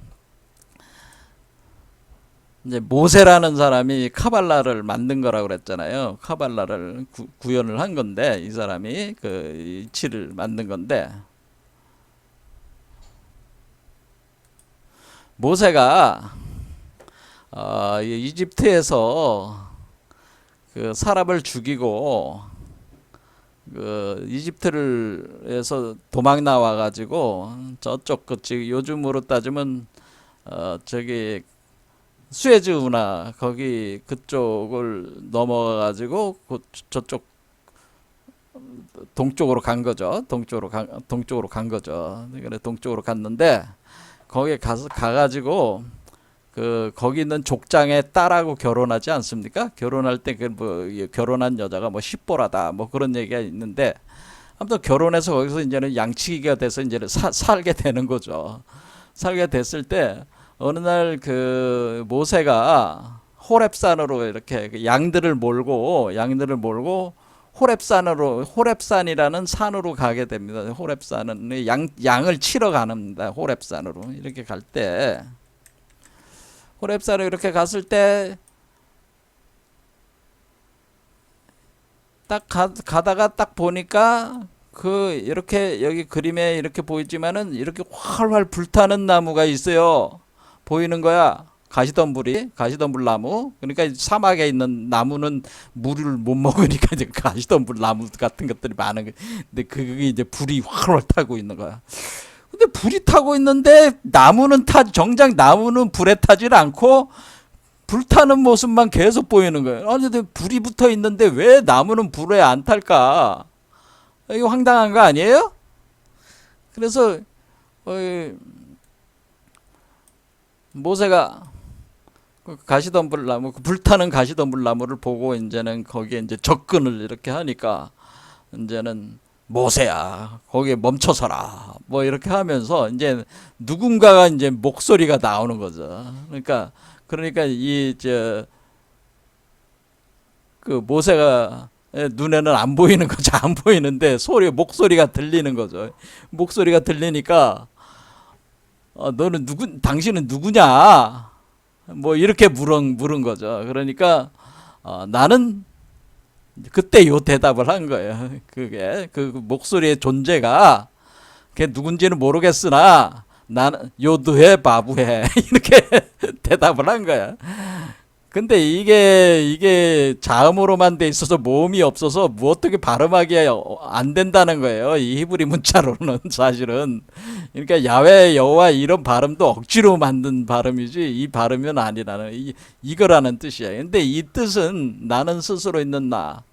이제 모세라는 사람이 카발라를 만든 거라고 그랬잖아요. 카발라를 구현을 한 건데 이 사람이 그 이치를 만든 건데 모세가 이집트에서 그 사람을 죽이고 그 이집트를에서 도망 나와 가지고 저쪽 요즘으로 따지면 저기 수에즈 운하 거기 그쪽을 넘어가 가지고 저쪽 동쪽으로 간 거죠. 동쪽으로 간 거죠. 그래 동쪽으로 갔는데 거기에 가가지고 거기 있는 족장의 딸하고 결혼하지 않습니까? 결혼할 때 결혼한 여자가 뭐 십보라다 뭐 그런 얘기가 있는데 아무튼 결혼해서 거기서 이제는 양치기가 돼서 이제는 살게 되는 거죠. 살게 됐을 때 어느 날 그 모세가 호렙산으로 이렇게 양들을 몰고 호렙산이라는 산으로 가게 됩니다. 호렙산은 양을 치러 가는다. 호렙산으로 이렇게 갈 때 호렙산으로 이렇게 갔을 때 딱 가다가 딱 보니까 이렇게 여기 그림에 이렇게 보이지만은 이렇게 활활 불타는 나무가 있어요. 보이는 거야. 가시덤불 나무. 그러니까 사막에 있는 나무는 물을 못 먹으니까 이제 가시덤불 나무 같은 것들이 많은 거. 근데 그게 이제 불이 활활 타고 있는 거야. 근데 불이 타고 있는데 정작 나무는 불에 타질 않고 불타는 모습만 계속 보이는 거예요. 아니, 근데 불이 붙어 있는데 왜 나무는 불에 안 탈까? 이거 황당한 거 아니에요? 그래서 모세가 가시덤불 나무, 불타는 가시덤불 나무를 보고 이제는 거기에 이제 접근을 이렇게 하니까 이제는 모세야, 거기에 멈춰서라. 뭐 이렇게 하면서 이제 누군가가 이제 목소리가 나오는 거죠. 그러니까 그 모세가 눈에는 안 보이는 거죠. 안 보이는데 목소리가 들리는 거죠. 목소리가 들리니까 당신은 누구냐? 뭐 이렇게 물은 거죠. 그러니까 나는 그때 요 대답을 한 거예요. 그게 그 목소리의 존재가 그게 누군지는 모르겠으나 나는 요드해 바부해 이렇게 대답을 한 거야. 근데 이게 자음으로만 돼 있어서 모음이 없어서 뭐 어떻게 발음하기 안 된다는 거예요. 이 히브리 문자로는 사실은. 그러니까 야훼 여호와 이런 발음도 억지로 만든 발음이지 이 발음은 아니라는 이거라는 뜻이야. 근데 이 뜻은 나는 스스로 있는 나.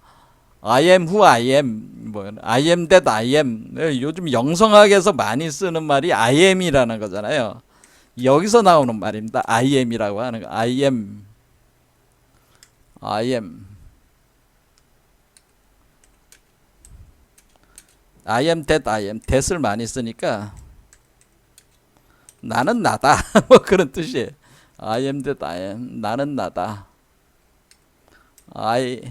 I am who I am, I am that I am. 요즘 영성학에서 많이 쓰는 말이 I am이라는 거잖아요. 여기서 나오는 말입니다. I am이라고 하는 거. I am that I am. that을 많이 쓰니까 나는 나다. 뭐 그런 뜻이에요. I am that I am. 나는 나다. I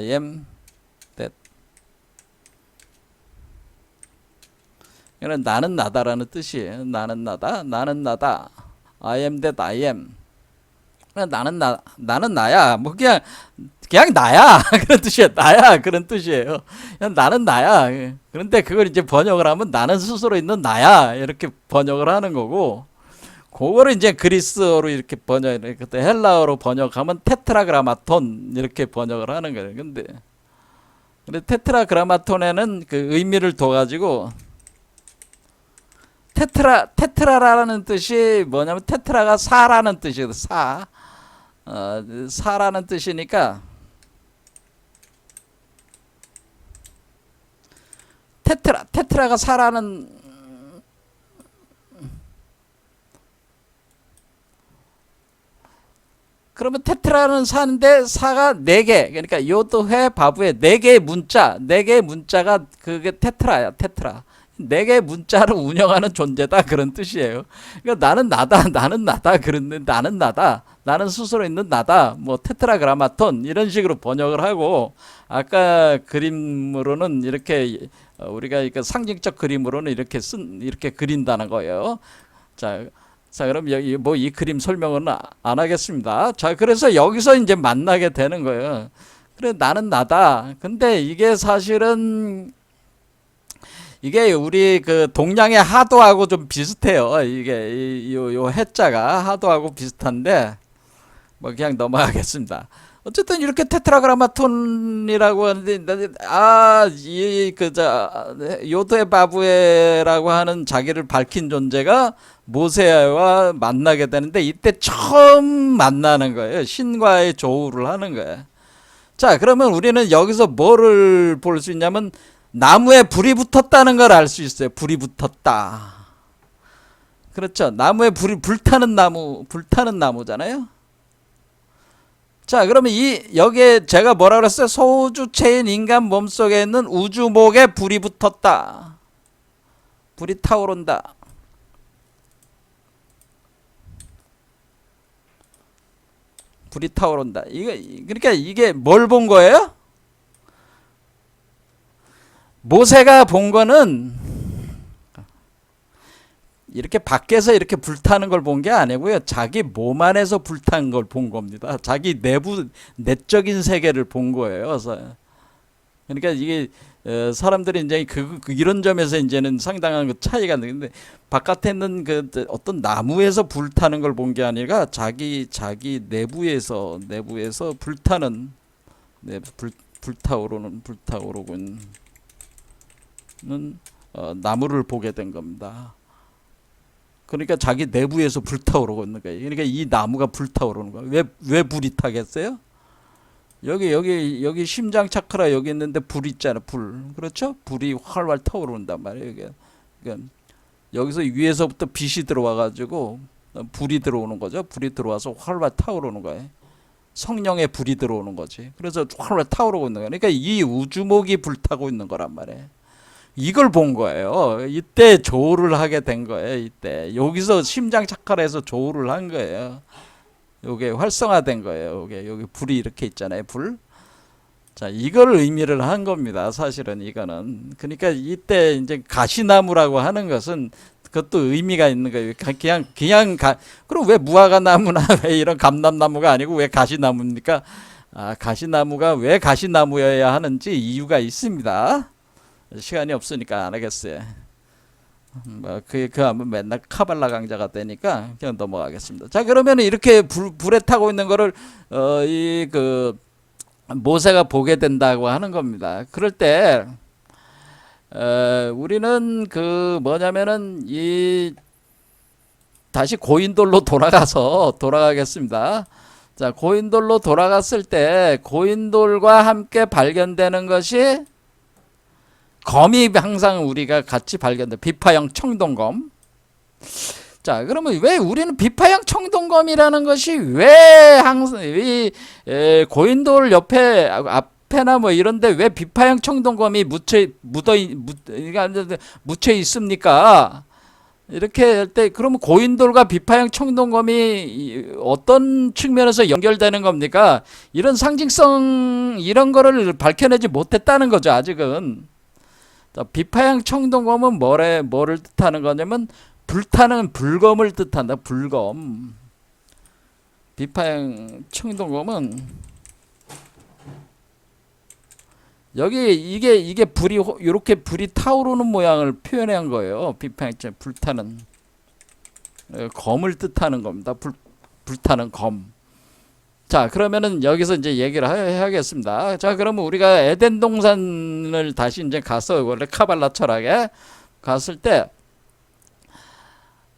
am that. 이건 나는 나다라는 뜻이에요. 나는 나다. I am that I am. 나는 나야. 뭐 그냥 나야. 그런 뜻이에요. 나야. 그런 뜻이에요. 그냥 나는 나야. 그런데 그걸 이제 번역을 하면 나는 스스로 있는 나야. 이렇게 번역을 하는 거고, 그거를 이제 그리스어로 이렇게 헬라어로 번역하면 테트라그라마톤 이렇게 번역을 하는 거예요. 근데 테트라그라마톤에는 그 의미를 둬가지고 테트라라는 뜻이 뭐냐면 테트라가 사라는 뜻이거든. 사라는 뜻이니까 테트라가 사라는 그러면 테트라는 사인데 사가 4개. 그러니까 요드회 바브의 4개의 문자. 4개의 문자가 그게 테트라야. 테트라. 4개의 문자를 운영하는 존재다. 그런 뜻이에요. 그러니까 나는 나다. 그런데 나는 나다. 나는 스스로 있는 나다. 뭐 테트라그라마톤 이런 식으로 번역을 하고, 아까 그림으로는 이렇게 우리가 상징적 그림으로는 이렇게 그린다는 거예요. 자, 그럼 여기 뭐 이 그림 설명은 안 하겠습니다. 자, 그래서 여기서 이제 만나게 되는 거예요. 그래, 나는 나다. 근데 이게 사실은 이게 우리 그 동양의 하도하고 좀 비슷해요. 이게 요 해자가 하도하고 비슷한데 뭐 그냥 넘어가겠습니다. 어쨌든 이렇게 테트라그라마톤이라고 하는데 요드의 바브에라고 하는 자기를 밝힌 존재가 모세와 만나게 되는데 이때 처음 만나는 거예요. 신과의 조우를 하는 거예요. 자, 그러면 우리는 여기서 뭐를 볼 수 있냐면 나무에 불이 붙었다는 걸 알 수 있어요. 불이 붙었다. 그렇죠. 나무에 불타는 나무잖아요. 자, 그러면 여기에 제가 뭐라 그랬어요? 소주체인 인간 몸속에 있는 우주목에 불이 붙었다. 불이 타오른다. 불이 타오른다. 그러니까 이게 뭘 본 거예요? 모세가 본 거는 이렇게 밖에서 이렇게 불타는 걸 본 게 아니고요. 자기 몸 안에서 불타는 걸 본 겁니다. 자기 내적인 세계를 본 거예요. 그래서 그러니까 이게 사람들이 이제 이런 점에서 이제는 상당한 그 차이가 있는데, 바깥에 있는 그 어떤 나무에서 불타는 걸 본 게 아니라 자기 내부에서 불타는, 불타오르고 있는 나무를 보게 된 겁니다. 그러니까 자기 내부에서 불타오르고 있는 거예요. 그러니까 이 나무가 불타오르는 거예요. 왜 불이 타겠어요? 여기 심장 차크라 여기 있는데 불 있잖아. 불. 그렇죠? 불이 활활 타오른단 말이에요. 이게. 그러니까 여기서 위에서부터 빛이 들어와 가지고 불이 들어오는 거죠. 불이 들어와서 활활 타오르는 거예요. 성령의 불이 들어오는 거지. 그래서 활활 타오르고 있는 거예요. 그러니까 이 우주목이 불타고 있는 거란 말이에요. 이걸 본 거예요. 이때 조우를 하게 된 거예요. 이때 여기서 심장 착화해서 조우를 한 거예요. 요게 활성화된 거예요. 여기 불이 이렇게 있잖아요. 불. 자, 이걸 의미를 한 겁니다. 사실은 이거는. 그러니까 이때 이제 가시나무라고 하는 것은 그것도 의미가 있는 거예요. 그럼 왜 무화과 나무나 왜 이런 감람나무가 아니고 왜 가시나무입니까? 가시나무가 왜 가시나무여야 하는지 이유가 있습니다. 시간이 없으니까 안 하겠어요. 하면 맨날 카발라 강자가 되니까 그냥 넘어가겠습니다. 자, 그러면 이렇게 불에 타고 있는 거를 모세가 보게 된다고 하는 겁니다. 그럴 때 우리는 뭐냐면은 다시 고인돌로 돌아가겠습니다. 자, 고인돌로 돌아갔을 때 고인돌과 함께 발견되는 것이 검이 항상 우리가 같이 발견돼. 비파형 청동검. 자, 그러면 왜 우리는 비파형 청동검이라는 것이 왜 항상 고인돌 앞에나 뭐 이런데 왜 비파형 청동검이 묻혀 있습니까? 이렇게 할 때 그러면 고인돌과 비파형 청동검이 어떤 측면에서 연결되는 겁니까? 이런 상징성 이런 거를 밝혀내지 못했다는 거죠, 아직은. 자, 비파형 청동검은 뭐를 뜻하는 거냐면 불타는 불검을 뜻한다. 불검. 비파형 청동검은 여기 이게 불이 이렇게 불이 타오르는 모양을 표현한 거예요. 비파형 불타는 검을 뜻하는 겁니다. 불타는 검. 자, 그러면은 여기서 이제 얘기를 해야겠습니다. 자, 그러면 우리가 에덴 동산을 다시 이제 가서 원래 카발라 철학에 갔을 때,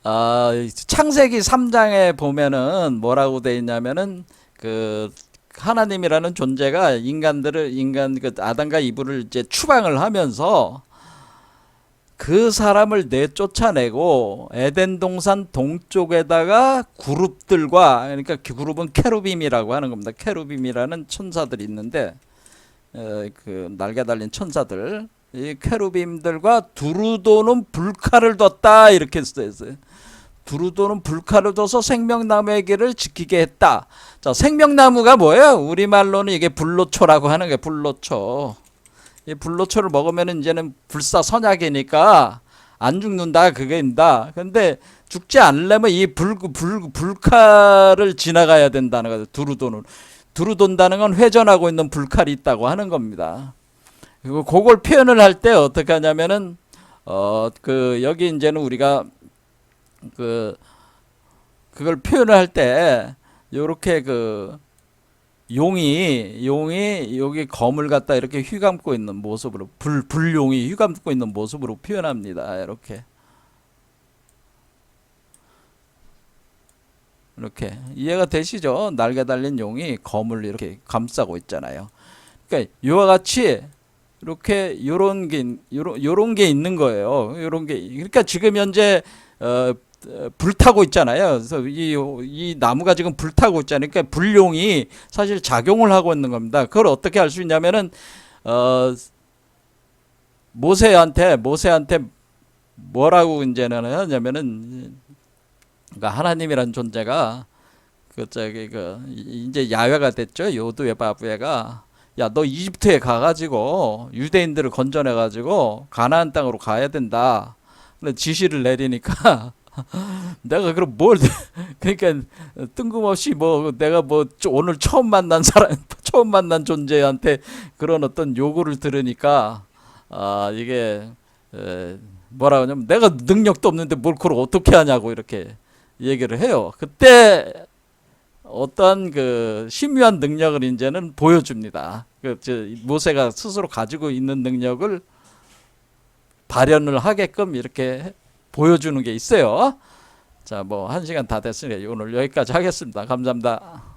창세기 3장에 보면은 뭐라고 돼 있냐면은 하나님이라는 존재가 아담과 이브를 이제 추방을 하면서 그 사람을 내쫓아내고 에덴 동산 동쪽에다가 그룹들과, 그러니까 그룹은 케루빔이라고 하는 겁니다. 케루빔이라는 천사들이 있는데 날개 달린 천사들, 이 케루빔들과 두루 도는 불칼을 뒀다 이렇게 써있어요. 두루 도는 불칼을 둬서 생명나무의 지키게 했다. 자, 생명나무가 뭐예요? 우리말로는 이게 불로초라고 하는 게 불로초. 이 불로초를 먹으면 이제는 불사선약이니까 안 죽는다 그게입니다. 근데 죽지 않으려면 이 불칼을 지나가야 된다는 거죠. 두루 돈다는 건 회전하고 있는 불칼이 있다고 하는 겁니다. 그리고 그걸 표현을 할 때 어떻게 하냐면은 여기 이제는 우리가 그걸 표현을 할 때 요렇게 용이 여기 검을 갖다 이렇게 휘감고 있는 모습으로 불용이 휘감고 있는 모습으로 표현합니다. 이렇게 이해가 되시죠? 날개 달린 용이 검을 이렇게 감싸고 있잖아요. 그러니까 이와 같이 이렇게 요런 게 있는 거예요. 요런 게, 그러니까 지금 현재 불타고 있잖아요. 그래서 이 나무가 지금 불타고 있잖아요. 그러니까 불용이 사실 작용을 하고 있는 겁니다. 그걸 어떻게 알 수 있냐면은 모세한테 뭐라고 이제는 하냐면은, 그러니까 하나님이란 존재가 이제 야훼가 됐죠. 요두의 바브에가, 야, 너 이집트에 가가지고 유대인들을 건져내가지고 가나안 땅으로 가야 된다. 근데 지시를 내리니까 내가 그럼 그러니까 뜬금없이 내가 오늘 처음 만난 사람, 처음 만난 존재한테 그런 어떤 요구를 들으니까 이게 뭐라 그러냐면 내가 능력도 없는데 뭘 그걸 어떻게 하냐고 이렇게 얘기를 해요. 그때 어떤 그 심유한 능력을 이제는 보여줍니다. 모세가 스스로 가지고 있는 능력을 발현을 하게끔 이렇게 보여주는 게 있어요. 자, 뭐 1시간 다 됐으니까 오늘 여기까지 하겠습니다. 감사합니다.